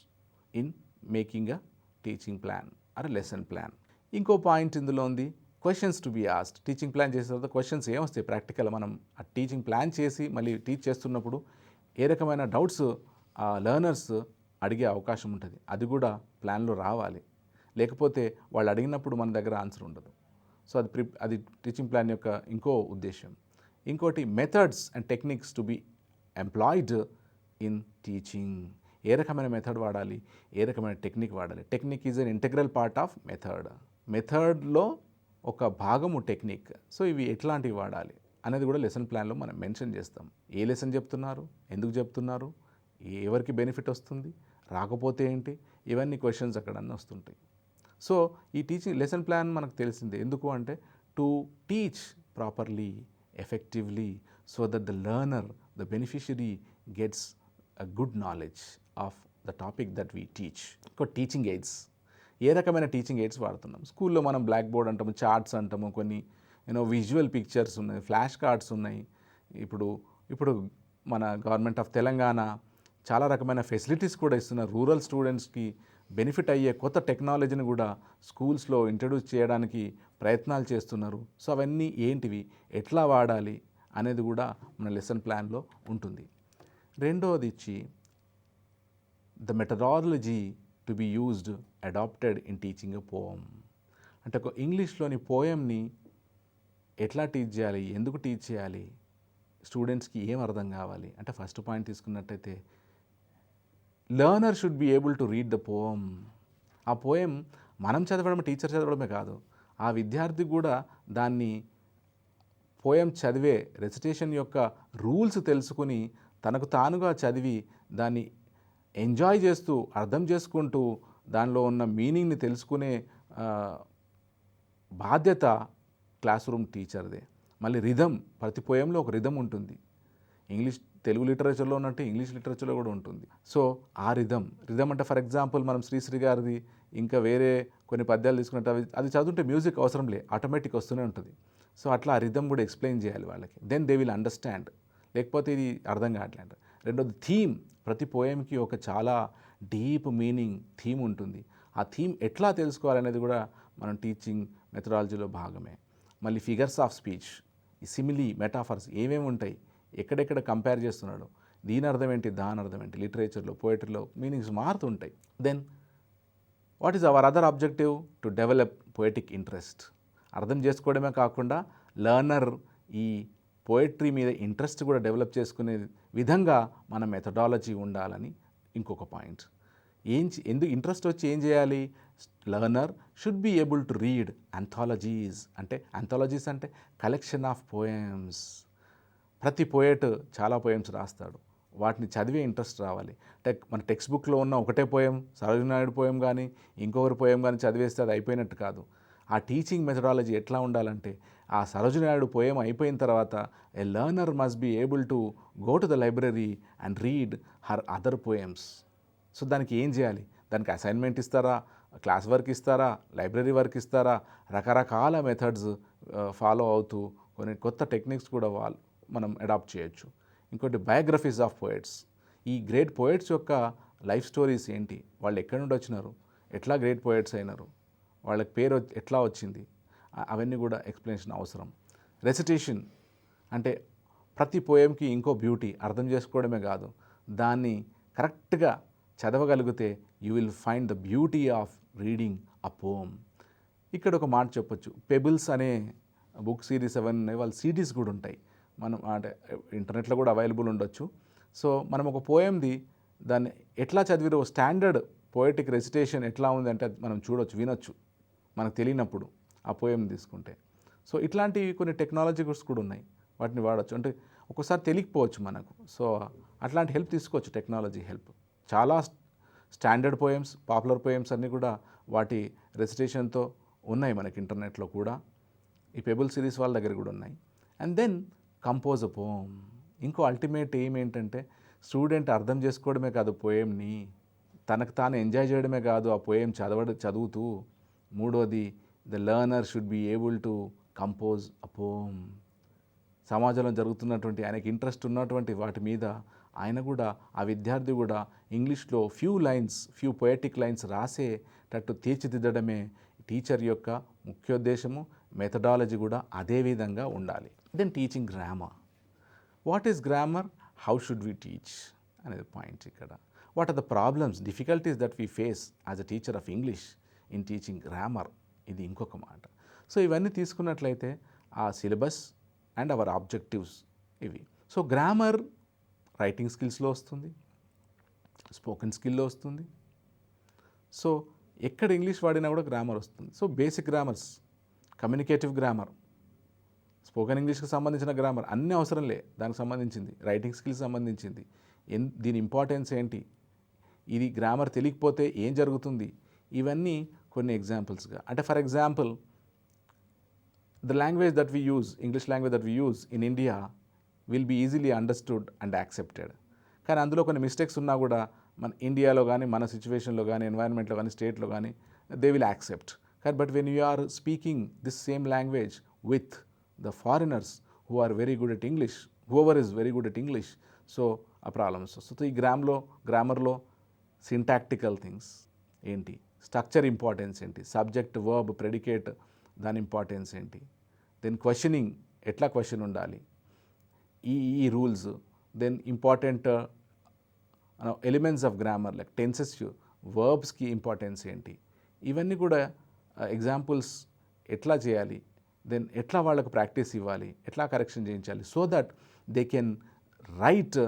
Speaker 1: in making a teaching plan or lesson plan. ఇంకో point ఇందులో ఉంది, questions to be asked. Teaching plan చేసిన తర్వాత questions ఏమొస్తాయి practical, మనం ఆ teaching plan చేసి మళ్ళీ టీచ్ చేస్తున్నప్పుడు ఏ రకమైన డౌట్స్ లెర్నర్స్ అడిగే అవకాశం ఉంటుంది, అది కూడా ప్లాన్లో రావాలి. లేకపోతే వాళ్ళు అడిగినప్పుడు మన దగ్గర ఆన్సర్ ఉండదు. సో అది టీచింగ్ ప్లాన్ యొక్క ఇంకో ఉద్దేశం. ఇంకోటి methods and techniques to be employed in teaching. ఏ రకమైన మెథడ్ వాడాలి, ఏ రకమైన టెక్నిక్ వాడాలి. Technique is an integral part of method. మెథడ్లో ఒక భాగము టెక్నిక్. సో ఇవి ఎట్లాంటివి వాడాలి అనేది కూడా లెసన్ ప్లాన్లో మనం మెన్షన్ చేస్తాం. ఏ లెసన్ చెప్తున్నారు, ఎందుకు చెప్తున్నారు, ఎవరికి బెనిఫిట్ వస్తుంది, రాకపోతే ఏంటి, ఇవన్నీ క్వశ్చన్స్ అక్కడ అన్నీ వస్తుంటాయి. సో ఈ టీచింగ్ లెసన్ ప్లాన్ మనకు తెలిసిందే. ఎందుకు అంటే to teach properly, effectively, so that the learner, the beneficiary gets a good knowledge of the topic that we teach. Teaching aids, ఏ రకమైన టీచింగ్ ఎయిడ్స్ వాడుతున్నాం. స్కూల్లో మనం బ్లాక్ బోర్డ్ అంటాము, చార్ట్స్ అంటాము, కొన్ని విజువల్ పిక్చర్స్ ఉన్నాయి, ఫ్లాష్ కార్డ్స్ ఉన్నాయి. ఇప్పుడు మన గవర్నమెంట్ ఆఫ్ తెలంగాణ చాలా రకమైన ఫెసిలిటీస్ కూడా ఇస్తున్నారు. రూరల్ స్టూడెంట్స్కి బెనిఫిట్ అయ్యే కొత్త టెక్నాలజీని కూడా స్కూల్స్లో ఇంట్రడ్యూస్ చేయడానికి ప్రయత్నాలు చేస్తున్నారు. సో అవన్నీ ఏంటివి, ఎట్లా వాడాలి అనేది కూడా మన లెసన్ ప్లాన్లో ఉంటుంది. రెండవది ఇచ్చి the methodology to be used adapted in teaching a poem. అంటే ఒక ఇంగ్లీష్లోని పోయంని ఎట్లా టీచ్ చేయాలి, ఎందుకు టీచ్ చేయాలి, స్టూడెంట్స్కి ఏం అర్థం కావాలి అంటే ఫస్ట్ పాయింట్ తీసుకున్నట్టయితే learner should be able to read the poem. ఆ పోయం మనం చదవడమే, టీచర్ చదవడమే కాదు, ఆ విద్యార్థి కూడా దాన్ని పోయం చదివే రెసిటేషన్ యొక్క రూల్స్ తెలుసుకుని తనకు తానుగా చదివి దాన్ని ఎంజాయ్ చేస్తూ, అర్థం చేసుకుంటూ, దానిలో ఉన్న మీనింగ్ని తెలుసుకునే బాధ్యత క్లాస్ రూమ్ టీచర్దే. మళ్ళీ రిథమ్, ప్రతి పోయంలో ఒక రిథమ్ ఉంటుంది. తెలుగు లిటరేచర్లో ఉన్నట్టు ఇంగ్లీష్ లిటరేచర్లో కూడా ఉంటుంది. సో ఆ రిథమ్ అంటే ఫర్ ఎగ్జాంపుల్ మనం శ్రీశ్రీ గారిది ఇంకా వేరే కొన్ని పద్యాలు తీసుకున్నట్టు అది చదువుతుంటే మ్యూజిక్ అవసరం లే, ఆటోమేటిక్ వస్తూనే ఉంటుంది. సో అట్లా ఆ రిథమ్ కూడా ఎక్స్ప్లెయిన్ చేయాలి వాళ్ళకి, దెన్ దే విల్ అండర్స్టాండ్. లేకపోతే ఇది అర్థం కావట్లేదు. రెండోది థీమ్, ప్రతి పోయంకి ఒక చాలా డీప్ మీనింగ్ థీమ్ ఉంటుంది. ఆ థీమ్ ఎట్లా తెలుసుకోవాలనేది కూడా మనం టీచింగ్ మెథడాలజీలో భాగమే. మళ్ళీ ఫిగర్స్ ఆఫ్ స్పీచ్, ఈ సిమిలీ, మెటాఫర్స్ ఏమేమి ఉంటాయి, ఎక్కడెక్కడ కంపేర్ చేస్తున్నాడు, దీని అర్థం ఏంటి, దాని అర్థం ఏంటి, లిటరేచర్లో, పోయిటరీలో మీనింగ్స్ మారుతుంటాయి. Then what is our other objective, to develop poetic interest. అర్థం చేసుకోవడమే కాకుండా లెర్నర్ ఈ పోయిటరీ మీద ఇంట్రెస్ట్ కూడా డెవలప్ చేసుకునే విధంగా మన మెథడాలజీ ఉండాలని ఇంకొక పాయింట్. ఎందుకు ఇంట్రెస్ట్ వచ్చి ఏం చేయాలి, learner should be able to read anthologies. Anthologies అంటే కలెక్షన్ ఆఫ్ పోయమ్స్. ప్రతి పోయట్ చాలా పోయమ్స్ రాస్తాడు, వాటిని చదివే ఇంట్రెస్ట్ రావాలి. మన టెక్స్ట్ బుక్లో ఉన్న ఒకటే పోయం, సరోజినీ నాయుడు పోయం కానీ ఇంకొకరి పోయం కానీ చదివేస్తే అది అయిపోయినట్టు కాదు. ఆ టీచింగ్ మెథడాలజీ ఎట్లా ఉండాలంటే, ఆ సరోజినీ నాయుడు పోయం అయిపోయిన తర్వాత a learner must be able to go to the library and read her other poems. So దానికి ఏం చేయాలి, దానికి అసైన్మెంట్ ఇస్తారా, క్లాస్ వర్క్ ఇస్తారా, లైబ్రరీ వర్క్ ఇస్తారా, రకరకాల మెథడ్స్ ఫాలో అవుతూ కొన్ని కొత్త టెక్నిక్స్ కూడా మనం అడాప్ట్ చేయొచ్చు. ఇంకోటి బయోగ్రఫీస్ ఆఫ్ పోయట్స్. ఈ గ్రేట్ పోయట్స్ యొక్క లైఫ్ స్టోరీస్ ఏంటి, వాళ్ళు ఎక్కడి నుండి వచ్చినారు, ఎట్లా గ్రేట్ పోయట్స్ అయినారు, వాళ్ళకి పేరు ఎట్లా వచ్చింది, అవన్నీ కూడా ఎక్స్ప్లెనేషన్ అవసరం. రెసిటేషన్ అంటే ప్రతి పోయంకి ఇంకో బ్యూటీ, అర్థం చేసుకోవడమే కాదు, దాన్ని కరెక్ట్గా చదవగలిగితే you will find the beauty of reading a poem. ఇక్కడ ఒక మాట చెప్పొచ్చు, పెబుల్స్ అనే బుక్ సిరీస్ అవన్నీ వాళ్ళ సిడీస్ కూడా ఉంటాయి, మనం అంటే ఇంటర్నెట్లో కూడా అవైలబుల్ ఉండొచ్చు. సో మనం ఒక పోయంది దాన్ని ఎట్లా చదివిరో స్టాండర్డ్ పోయటిక్ రెసిటేషన్ ఎట్లా ఉంది అంటే మనం చూడొచ్చు, వినొచ్చు మనకు తెలియనప్పుడు ఆ పోయం తీసుకుంటే. సో ఇట్లాంటివి కొన్ని టెక్నాలజీస్ కూడా ఉన్నాయి. వాటిని వాడచ్చు. అంటే ఒక్కోసారి తెలియకపోవచ్చు మనకు. సో అట్లాంటి హెల్ప్ తీసుకోవచ్చు, టెక్నాలజీ హెల్ప్. చాలా స్టాండర్డ్ పోయమ్స్, పాపులర్ పోయమ్స్ అన్నీ కూడా వాటి రెసిటేషన్తో ఉన్నాయి మనకి ఇంటర్నెట్లో కూడా. ఈ పెబుల్ సిరీస్ వాళ్ళ దగ్గర కూడా ఉన్నాయి. And then compose a పోమ్. ఇంకో అల్టిమేట్ ఎయిమ్ ఏంటంటే స్టూడెంట్ అర్థం చేసుకోవడమే కాదు పోయమ్ని, తనకు తాను ఎంజాయ్ చేయడమే కాదు ఆ పోయం చదువుతూ. మూడోది, the learner should be able to compose a poem. సమాజంలో జరుగుతున్నటువంటి ఆయనకి ఇంట్రెస్ట్ ఉన్నటువంటి వాటి మీద ఆయన కూడా, ఆ విద్యార్థి కూడా ఇంగ్లీష్లో ఫ్యూ పొయటిక్ లైన్స్ రాసేటట్టు తీర్చిదిద్దడమే టీచర్ యొక్క ముఖ్యోద్దేశము. మెథడాలజీ కూడా అదే విధంగా ఉండాలి. Then teaching grammar. What is grammar, how should we teach అనేది పాయింట్ ఇక్కడ. What are the problems, difficulties that we face as a teacher of English in teaching grammar, ఇది ఇంకొక మాట. సో ఇవన్నీ తీసుకున్నట్లయితే ఆ సిలబస్ అండ్ అవర్ ఆబ్జెక్టివ్స్ ఇవి. సో గ్రామర్ రైటింగ్ స్కిల్స్లో వస్తుంది, స్పోకెన్ స్కిల్లో వస్తుంది. సో ఎక్కడ ఇంగ్లీష్ వాడినా కూడా గ్రామర్ వస్తుంది. So basic grammars, communicative grammar, spoken ఇంగ్లీష్కి సంబంధించిన గ్రామర్ అన్నీ అవసరంలే, దానికి సంబంధించింది రైటింగ్ స్కిల్స్ సంబంధించింది. దీని ఇంపార్టెన్స్ ఏంటి, ఇది గ్రామర్ తెలియకపోతే ఏం జరుగుతుంది, ఇవన్నీ కొన్ని ఎగ్జాంపుల్స్గా. అంటే for example, the language that we use, English language that we use in India will be easily understood and accepted. కానీ అందులో కొన్ని మిస్టేక్స్ ఉన్నా కూడా మన ఇండియాలో కానీ, మన సిచ్యువేషన్లో కానీ, ఎన్వైరన్మెంట్లో కానీ, స్టేట్లో కానీ దే విల్ యాక్సెప్ట్. కానీ but when you are speaking this same language with the foreigners who are very good at English, whoever is very good at English, so ఆ ప్రాబ్లమ్స్ వస్తుంది. ఈ గ్రామర్లో సింటాక్టికల్ థింగ్స్ ఏంటి, స్ట్రక్చర్ ఇంపార్టెన్స్ ఏంటి, subject, verb, predicate దాని ఇంపార్టెన్స్ ఏంటి, then questioning ఎట్లా క్వశ్చన్ ఉండాలి, ఈ rules, then important elements of grammar like tenses, వర్బ్స్కి ఇంపార్టెన్స్ ఏంటి, ఇవన్నీ కూడా ఎగ్జాంపుల్స్ ఎట్లా చేయాలి, దెన్ ఎట్లా వాళ్ళకు ప్రాక్టీస్ ఇవ్వాలి, ఎట్లా కరెక్షన్ చేయించాలి, so that they can write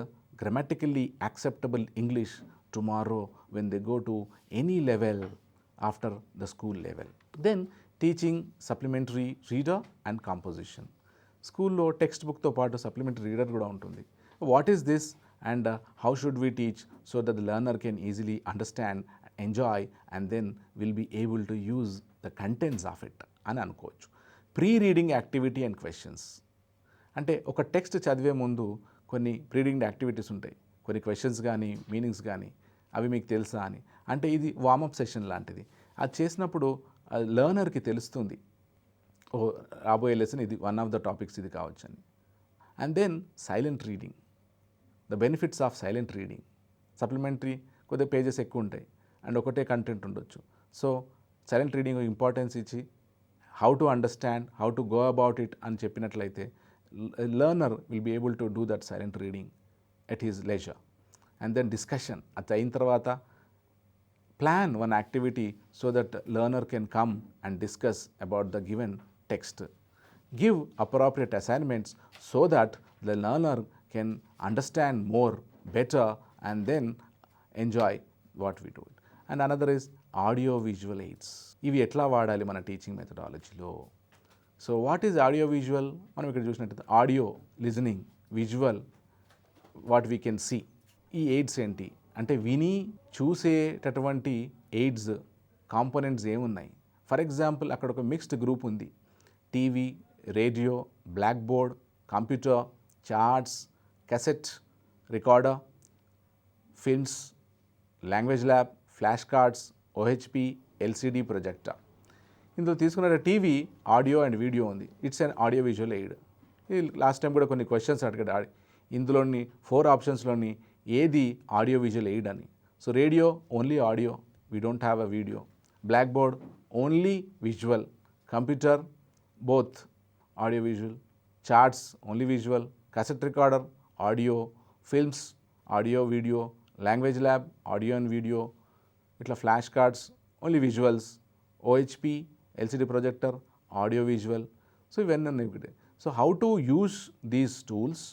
Speaker 1: grammatically acceptable English tomorrow when they go to any level after the school level. Then teaching supplementary reader and composition. స్కూల్లో టెక్స్ట్ బుక్తో పాటు సప్లిమెంటరీ రీడర్ కూడా ఉంటుంది. What is this and how should we teach so that the learner can easily understand, enjoy and then will be able to use the contents of it అని అనుకోవచ్చు. Pre reading activity and questions. అంటే ఒక text చదివే ముందు కొన్ని pre reading activities ఉంటాయి, కొన్ని questions కానీ, మీనింగ్స్ కానీ, అవి మీకు తెలుసా అని. అంటే ఇది వార్మప్ సెషన్ లాంటిది. అది చేసినప్పుడు లర్నర్కి తెలుస్తుంది, ఓ రాబోయే లెసన్ ఇది, వన్ ఆఫ్ ద టాపిక్స్ ఇది కావచ్చు అని. And then silent reading, the benefits of silent reading. Supplementary కొద్దిగా పేజెస్ ఎక్కువ ఉంటాయి అండ్ ఒకటే కంటెంట్ ఉండొచ్చు. సో సైలెంట్ రీడింగ్ ఇంపార్టెన్స్ ఇచ్చి how to understand, how to go about it అని చెప్పినట్లయితే learner will be able to do that silent reading at his leisure. And then discussion, అది అయిన తర్వాత plan one activity so that learner can come and discuss about the given text. Give appropriate assignments so that the learner can understand more, better and then enjoy what we do. And another is audio visual aids. ఇవి ఎట్లా వాడాలి మన teaching మెథడాలజీలో. So what is audio visual, మనం ఇక్కడ చూసినట్టు audio listening, visual what we can see. ఈ aids ఏంటి అంటే విని చూసేటటువంటి ఎయిడ్స్ కాంపోనెంట్స్ ఏమున్నాయి. ఫర్ ఎగ్జాంపుల్ అక్కడ ఒక మిక్స్డ్ గ్రూప్ ఉంది, TV, radio, blackboard, computer, charts, cassette recorder, films, language lab, flash cards, OHP, LCD projector. ఇందులో తీసుకున్న టీవీ ఆడియో అండ్ వీడియో ఉంది, it's an audio visual aid. Last time కూడా కొన్ని questions అడిగాడు, ఇందులోని 4 ఆప్షన్స్లోని ఏది ఆడియో విజువల్ ఎయిడ్ అని. So radio only audio, we don't have a video. Blackboard only visual. Computer both audio visual. Charts only visual. cassette recorder audio. Films audio video. Language lab audio and video. ఇట్లా flash cards only visuals. OHP, LCD projector audio visual. So ఇవన్నీ ఉన్నాయి. So how to use these tools,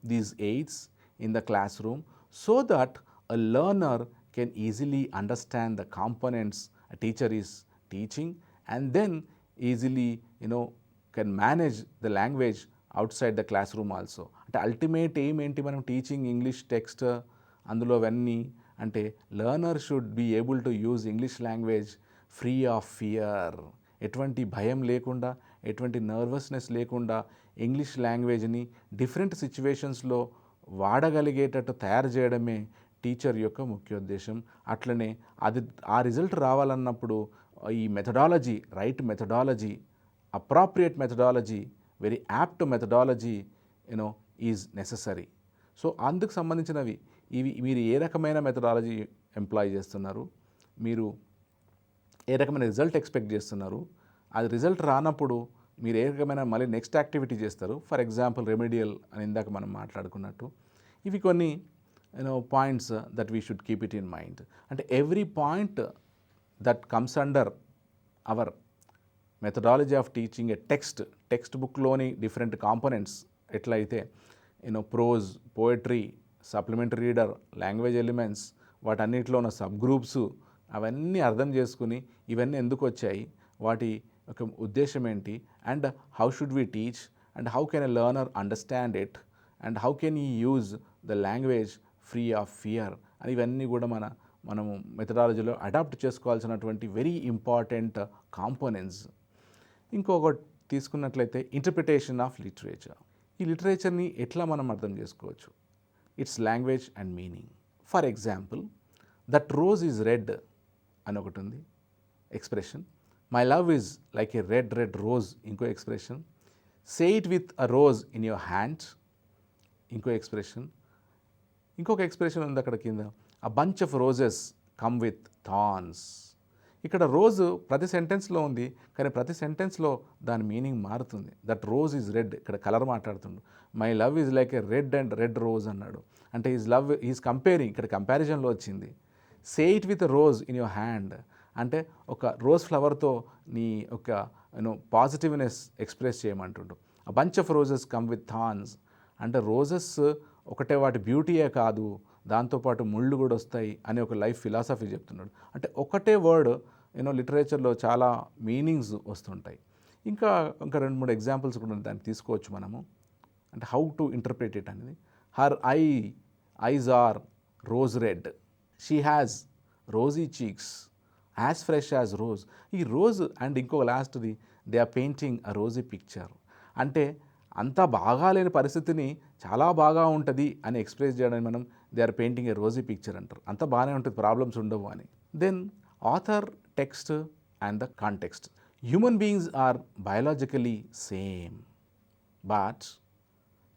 Speaker 1: these aids in the classroom so that a learner can easily understand the components a teacher is teaching and then easily can manage the language outside the classroom also. అంటే ultimate aim ఏంటి మనం teaching English text అందులో అవన్నీ అంటే learner should be able to use English language free of fear. ఎటువంటి భయం లేకుండా, ఎటువంటి నర్వస్నెస్ లేకుండా ఇంగ్లీష్ లాంగ్వేజ్ని డిఫరెంట్ సిచ్యువేషన్స్లో వాడగలిగేటట్టు తయారు చేయడమే టీచర్ యొక్క ముఖ్యోద్దేశం. అట్లనే ఆ రిజల్ట్ రావాలన్నప్పుడు ఈ methodology, right methodology, appropriate methodology, very apt methodology is necessary. So అందుకు సంబంధించినవి ఇవి. మీరు ఏ రకమైన మెథడాలజీ ఎంప్లాయ్ చేస్తున్నారు, మీరు ఏ రకమైన రిజల్ట్ ఎక్స్పెక్ట్ చేస్తున్నారు, అది రిజల్ట్ రానప్పుడు మీరు ఏ రకమైన మళ్ళీ నెక్స్ట్ యాక్టివిటీ చేస్తారు. ఫర్ ఎగ్జాంపుల్ రెమెడియల్ అని ఇందాక మనం మాట్లాడుకున్నట్టు. ఇవి కొన్ని points that we should keep it in mind. అంటే every point that comes under our methodology of teaching a text బుక్లోని డిఫరెంట్ కాంపోనెంట్స్ ఎట్లయితే prose, poetry, supplementary reader, language elements, వాటన్నిటిలో ఉన్న సబ్ గ్రూప్స్, అవన్నీ అర్థం చేసుకుని ఇవన్నీ ఎందుకు వచ్చాయి, వాటి ఒక ఉద్దేశం ఏంటి, and how should we teach, and how can a learner understand it, and how can he use the language free of fear అని ఇవన్నీ కూడా మనము మెథడాలజీలో అడాప్ట్ చేసుకోవాల్సినటువంటి వెరీ ఇంపార్టెంట్ కాంపోనెంట్స్. ఇంకొకటి తీసుకున్నట్లయితే ఇంటర్ప్రిటేషన్ ఆఫ్ లిటరేచర్. ఈ లిటరేచర్ని ఎట్లా మనం అర్థం చేసుకోవచ్చు, its language and meaning. For example, that rose is red అని ఒకటి ఉంది expression. My love is like a red rose ఇంకో expression. Say it with a rose in your hands ఇంకో ఎక్స్ప్రెషన్. ఇంకొక ఎక్స్ప్రెషన్ ఉంది అక్కడ కింద, a bunch of roses come with thorns. ఇక్కడ రోజు ప్రతి సెంటెన్స్లో ఉంది, కానీ ప్రతి సెంటెన్స్లో దాని మీనింగ్ మారుతుంది. దట్ రోజ్ ఈజ్ రెడ్, ఇక్కడ కలర్ మాట్లాడుతుండు. My love is like a red rose అన్నాడు, అంటే ఈజ్ కంపేరింగ్, ఇక్కడ కంపారిజన్లో వచ్చింది. Say it with rose in your hand అంటే ఒక రోజ్ ఫ్లవర్తో నీ ఒక పాజిటివ్నెస్ ఎక్స్ప్రెస్ చేయమంటుండు. A bunch of roses come with thorns అంటే రోజెస్ ఒకటే వాటి బ్యూటీయే కాదు, దాంతోపాటు ముళ్ళు కూడా వస్తాయి అని ఒక లైఫ్ ఫిలాసఫీ చెప్తున్నాడు. అంటే ఒకటే వర్డ్ లిటరేచర్లో చాలా మీనింగ్స్ వస్తుంటాయి. ఇంకా 2-3 ఎగ్జాంపుల్స్ కూడా దాన్ని తీసుకోవచ్చు మనము. అంటే హౌ టు ఇంటర్ప్రిట్ ఇట్ అనేది. Her eyes are rose red, she has rosy cheeks as fresh as rose. ఈ రోజ్ అండ్ ఇంకొక లాస్ట్ది, they are painting a rosy picture అంటే అంతా బాగా లేని పరిస్థితిని చాలా బాగా ఉంటుంది అని ఎక్స్ప్రెస్ చేయడానికి మనం they are painting a rosy picture అంటారు. అంతా బాగానే ఉంటుంది, ప్రాబ్లమ్స్ ఉండవు అని. Then author, text and the context. Human beings are biologically same, but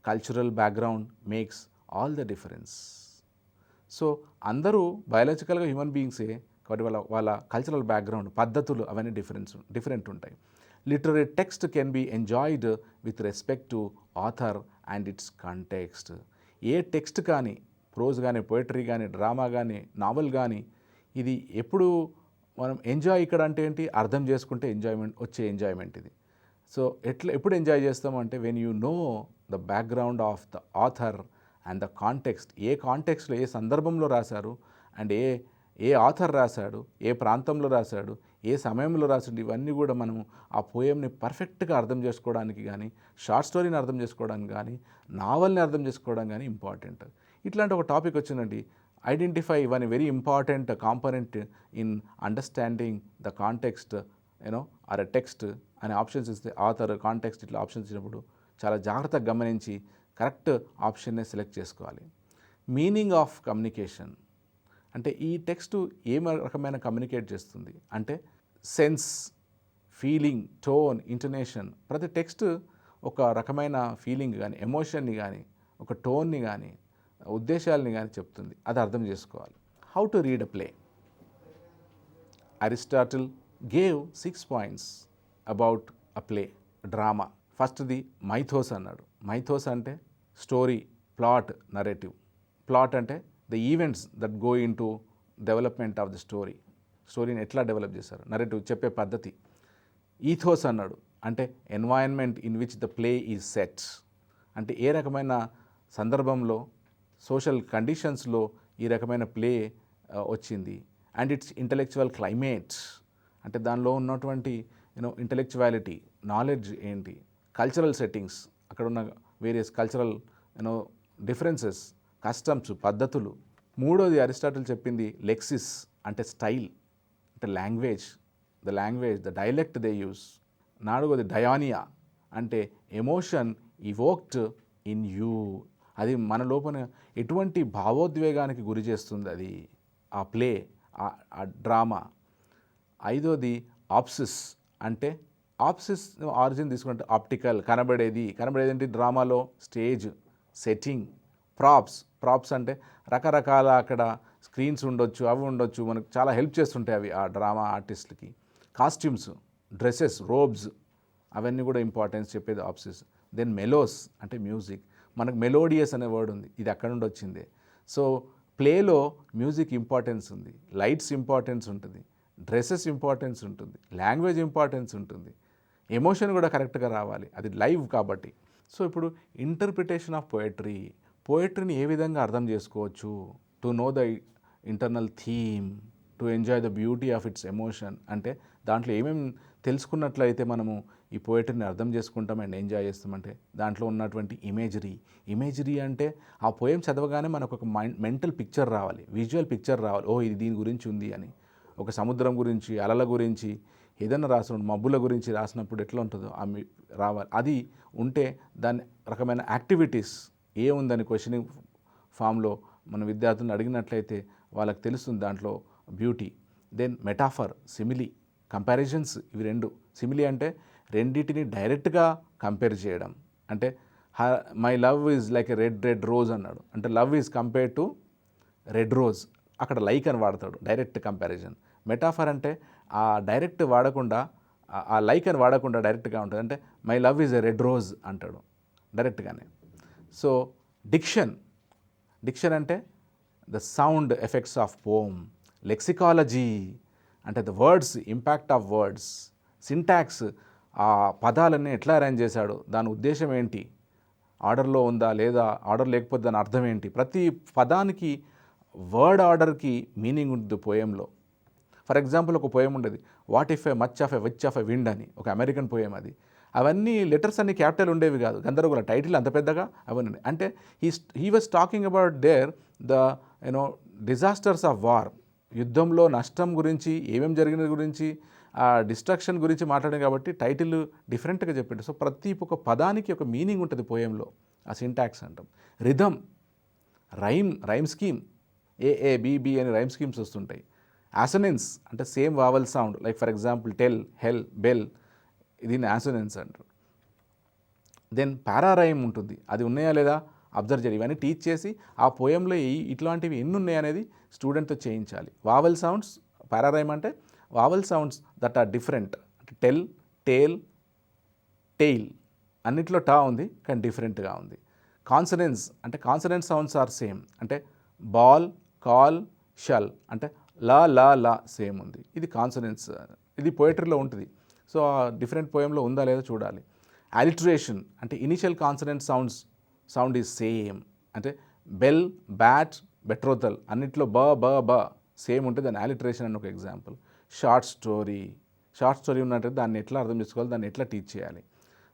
Speaker 1: cultural background makes all the difference. So అందరూ బయాలజికల్గా హ్యూమన్ బీయింగ్సే, కాబట్టి వాళ్ళ కల్చరల్ బ్యాక్గ్రౌండ్, పద్ధతులు అవన్నీ డిఫరెంట్ ఉంటాయి. Literary text can be enjoyed with respect to author and its context. A text కానీ, prose కానీ, poetry కానీ, డ్రామా కానీ, నావెల్ కానీ, ఇది ఎప్పుడు మనం ఎంజాయ్ ఇక్కడ అంటే ఏంటి, అర్థం చేసుకుంటే ఎంజాయ్మెంట్ ఇది. సో ఎప్పుడు ఎంజాయ్ చేస్తాము అంటే when you know the background of the author and the context. ఏ కాంటెక్స్ట్లో, ఏ సందర్భంలో రాశారు, అండ్ ఏ ఆథర్ రాశాడు, ఏ ప్రాంతంలో రాశాడు, ఏ సమయంలో రాశాడు, ఇవన్నీ కూడా మనము ఆ పోయంని పర్ఫెక్ట్గా అర్థం చేసుకోవడానికి కానీ, షార్ట్ స్టోరీని అర్థం చేసుకోవడానికి కానీ, నావల్ని అర్థం చేసుకోవడం కానీ ఇంపార్టెంట్. ఇట్లాంటి ఒక టాపిక్ వచ్చిందండి, identify one very important component in understanding the context or a text అనే ఆప్షన్స్ ఇస్తే, ఆథర్, కాంటెక్స్ట్ ఇట్లా ఆప్షన్స్ ఇచ్చినప్పుడు చాలా జాగ్రత్తగా గమనించి కరెక్ట్ ఆప్షన్నే సెలెక్ట్ చేసుకోవాలి. మీనింగ్ ఆఫ్ కమ్యూనికేషన్ అంటే ఈ టెక్స్ట్ ఏ రకమైన కమ్యూనికేట్ చేస్తుంది అంటే సెన్స్, ఫీలింగ్, టోన్, ఇంటోనేషన్. ప్రతి టెక్స్ట్ ఒక రకమైన ఫీలింగ్ కానీ, ఎమోషన్ని కానీ, ఒక టోన్ని కానీ, ఉద్దేశాలని కానీ చెప్తుంది. అది అర్థం చేసుకోవాలి. How to read a play. Aristotle gave 6 points about a play, drama. ఫస్ట్ది మైథోస్ అన్నాడు. మైథోస్ అంటే స్టోరీ, ప్లాట్, నరేటివ్. ప్లాట్ అంటే the events that go in to development of the స్టోరీని ఎట్లా డెవలప్ చేశారు, నరేటివ్ చెప్పే పద్ధతి. ఈథోస్ అన్నాడు అంటే environment in which the play is set అంటే ఏ రకమైన సందర్భంలో, సోషల్ కండిషన్స్లో ఈ రకమైన ప్లే వచ్చింది. అండ్ ఇట్స్ ఇంటలెక్చువల్ క్లైమేట్ అంటే దానిలో ఉన్నటువంటి ఇంటలెక్చువాలిటీ, నాలెడ్జ్ ఏంటి. కల్చరల్ సెట్టింగ్స్, అక్కడ ఉన్న వేరియస్ కల్చరల్ డిఫరెన్సెస్, కస్టమ్స్, పద్ధతులు. మూడోది అరిస్టాటిల్ చెప్పింది లెక్సిస్ అంటే స్టైల్, అంటే language, the dialect they use. నాలుగోది డయానియా అంటే ఎమోషన్ ఇవోక్డ్ ఇన్ యూ, అది మన లోపల ఎటువంటి భావోద్వేగానికి గురి చేస్తుంది అది ఆ ప్లే, ఆ డ్రామా. ఐదోది ఆప్సిస్ అంటే ఆప్సిస్ ఆరిజిన్ తీసుకుంటే ఆప్టికల్, కనబడేది ఏంటి డ్రామాలో స్టేజ్ సెట్టింగ్. ప్రాప్స్ అంటే రకరకాల అక్కడ స్క్రీన్స్ ఉండొచ్చు, అవి ఉండొచ్చు, మనకు చాలా హెల్ప్ చేస్తుంటాయి అవి ఆ డ్రామా ఆర్టిస్ట్కి. కాస్ట్యూమ్స్, డ్రెస్సెస్, రోబ్స్, అవన్నీ కూడా ఇంపార్టెన్స్ చెప్పేది ఆప్సిస్. దెన్ మెలోస్ అంటే మ్యూజిక్, మనకు మెలోడియస్ అనే వర్డ్ ఉంది, ఇది అక్కడ నుండి వచ్చిందే. సో ప్లేలో మ్యూజిక్ ఇంపార్టెన్స్ ఉంది, లైట్స్ ఇంపార్టెన్స్ ఉంటుంది, డ్రెస్సెస్ ఇంపార్టెన్స్ ఉంటుంది, లాంగ్వేజ్ ఇంపార్టెన్స్ ఉంటుంది, ఎమోషన్ కూడా కరెక్ట్గా రావాలి, అది లైవ్ కాబట్టి. సో ఇప్పుడు ఇంటర్ప్రిటేషన్ ఆఫ్ పోయట్రీని ఏ విధంగా అర్థం చేసుకోవచ్చు, to know the internal theme, to enjoy the beauty of it's emotion. అంటే దాంట్లో ఏమేమి తెలుసుకున్నట్లయితే మనము ఈ పోయట్రీని అర్థం చేసుకుంటాం అండ్ ఎంజాయ్ చేస్తామంటే దాంట్లో ఉన్నటువంటి ఇమేజరీ అంటే ఆ పోయం చదవగానే మనకు ఒక మెంటల్ పిక్చర్ రావాలి, విజువల్ పిక్చర్ రావాలి, ఓ ఇది దీని గురించి ఉంది అని. ఒక సముద్రం గురించి, అలల గురించి ఏదైనా రాసినప్పుడు, మబ్బుల గురించి రాసినప్పుడు ఎట్లా ఉంటుందో రావాలి. అది ఉంటే దాని రకమైన యాక్టివిటీస్ ఏ ఉందని క్వశ్చనింగ్ ఫామ్లో మన విద్యార్థులను అడిగినట్లయితే వాళ్ళకి తెలుస్తుంది దాంట్లో beauty. Then metaphor, simile, comparisons, ఇవి రెండు. సిమిలీ అంటే రెండింటిని డైరెక్ట్గా కంపేర్ చేయడం, అంటే my love is like a red rose అన్నాడు, అంటే love is compare to red rose, అక్కడ లైక్ అని వాడతాడు, డైరెక్ట్ కంపారిజన్. మెటాఫర్ అంటే ఆ డైరెక్ట్ వాడకుండా, ఆ లైక్ అని వాడకుండా డైరెక్ట్గా ఉంటుంది, అంటే my love is a red rose అంటాడు డైరెక్ట్గానే. సో డిక్షన్ అంటే ద సౌండ్ ఎఫెక్ట్స్ ఆఫ్ పోమ్. లెక్సికాలజీ అంటే the words, impact of words. Syntax, ఆ పదాలన్నీ ఎట్లా అరేంజ్ చేశాడు, దాని ఉద్దేశం ఏంటి, ఆర్డర్లో ఉందా లేదా, ఆర్డర్ లేకపోతే దాని అర్థం ఏంటి. ప్రతి పదానికి వర్డ్ ఆర్డర్కి మీనింగ్ ఉంటుంది పోయంలో. ఫర్ ఎగ్జాంపుల్ ఒక పోయం ఉండేది, what if A much of a which of A wind అని, ఒక అమెరికన్ పోయం అది. అవన్నీ లెటర్స్ అన్ని క్యాపిటల్ ఉండేవి కాదు, గందరగోళ, టైటిల్ అంత పెద్దగా అవన్నీ. అంటే he was talking about their the disasters of war, యుద్ధంలో నష్టం గురించి, ఏమేమి జరిగిన గురించి, ఆ డిస్ట్రక్షన్ గురించి మాట్లాడాం కాబట్టి టైటిల్ డిఫరెంట్గా చెప్పిండు. సో ప్రతి ఒక్క పదానికి ఒక మీనింగ్ ఉంటుంది పోయంలో, ఆ సింటాక్స్ అంటాం. Rhythm, rhyme scheme, a b అని రైమ్ స్కీమ్స్ వస్తుంటాయి. యాసనెన్స్ అంటే same vowel sound, like for example tell, hell, bell, దీన్ని యాసనెన్స్ అంటారు. దెన్ పారారైమ్ ఉంటుంది, అది ఉన్నాయా లేదా అబ్జర్వ్ చేయాలి. ఇవన్నీ టీచ్ చేసి ఆ పోయంలో ఇట్లాంటివి ఎన్ని ఉన్నాయనేది స్టూడెంట్తో చేయించాలి. వావల్ సౌండ్స్, పారారైమ్ అంటే vowel sounds that are different, అంటే టెల్, టేల్, టెయిల్ అన్నిట్లో టా ఉంది కానీ డిఫరెంట్గా ఉంది. కాన్సనెన్స్ అంటే కాన్సనెంట్ సౌండ్స్ ఆర్ సేమ్, అంటే బాల్, కాల్, షల్ అంటే లా లా లా సేమ్ ఉంది, ఇది కాన్సనెంట్స్. ఇది పోయట్రీలో ఉంటుంది. సో ఆ డిఫరెంట్ పోయంలో ఉందా లేదా చూడాలి. అలిటరేషన్ అంటే initial consonant sound is same, అంటే బెల్, బ్యాట్, బెట్రోతల్ అన్నిట్లో బ సేమ్ ఉంటుంది, దాని అలిటరేషన్ అని ఒక ఎగ్జాంపుల్. షార్ట్ స్టోరీ ఉన్నట్టు దాన్ని ఎట్లా అర్థం చేసుకోవాలి, దాన్ని ఎట్లా టీచ్ చేయాలి.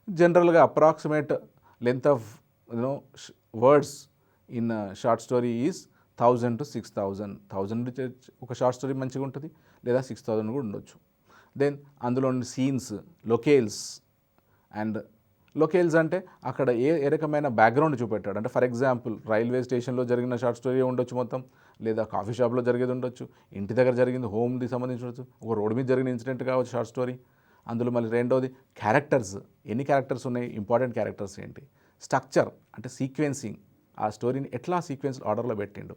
Speaker 1: జనరల్గా approximate length of words in short story is 1000 to 6000. 1000 ఒక షార్ట్ స్టోరీ మంచిగా ఉంటుంది, లేదా 6000 కూడా ఉండొచ్చు. దెన్ అందులో సీన్స్, లొకేల్స్ అంటే అక్కడ ఏ రకమైన బ్యాక్గ్రౌండ్ చూపెట్టాడు, అంటే ఫర్ ఎగ్జాంపుల్ రైల్వే స్టేషన్లో జరిగిన షార్ట్ స్టోరీ ఉండొచ్చు మొత్తం, లేదా కాఫీ షాప్లో జరిగేది ఉండొచ్చు, ఇంటి దగ్గర జరిగింది, హోమ్ది సంబంధించి ఉండొచ్చు, ఒక రోడ్డు మీద జరిగిన ఇన్సిడెంట్ కావచ్చు షార్ట్ స్టోరీ. అందులో మళ్ళీ రెండోది క్యారెక్టర్స్, ఎన్ని క్యారెక్టర్స్ ఉన్నాయి, ఇంపార్టెంట్ క్యారెక్టర్స్ ఏంటి. స్ట్రక్చర్ అంటే సీక్వెన్సింగ్, ఆ స్టోరీని ఎట్లా సీక్వెన్స్ ఆర్డర్లో పెట్టిండు.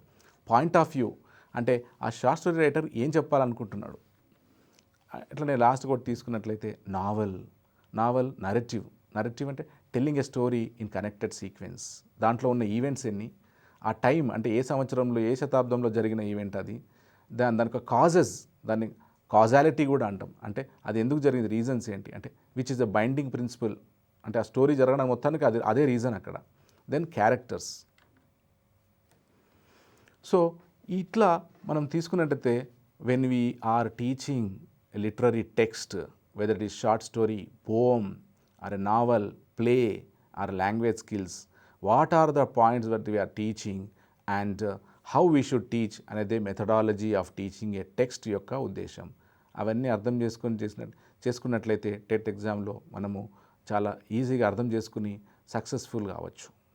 Speaker 1: పాయింట్ ఆఫ్ వ్యూ అంటే ఆ షార్ట్ స్టోరీ రైటర్ ఏం చెప్పాలనుకుంటున్నాడు. ఇట్లా నేను లాస్ట్ కూడా తీసుకున్నట్లయితే నావల్, నరేటివ్ అంటే telling a story in connected sequence. దాంట్లో ఉన్న ఈవెంట్స్ ఎన్ని, ఆ టైం అంటే ఏ సంవత్సరంలో, ఏ శతాబ్దంలో జరిగిన ఈవెంట్ అది, దానికి కాజెస్, దాన్ని కాజాలిటీ కూడా అంటాం, అంటే అది ఎందుకు జరిగింది, రీజన్స్ ఏంటి, అంటే which is the binding principle, అంటే ఆ స్టోరీ జరగడం మొత్తానికి అదే రీజన్ అక్కడ. Then characters. సో ఇట్లా మనం తీసుకున్నట్టయితే when we are teaching a literary text, whether it is short story, poem, or a novel, play, our language skills, what are the points that we are teaching and how we should teach అనేది methodology of teaching a text యొక్క ఉద్దేశం. అవన్నీ అర్థం చేసుకున్నట్లయితే TET ఎగ్జామ్లో మనము చాలా ఈజీగా అర్థం చేసుకుని సక్సెస్ఫుల్ కావచ్చు.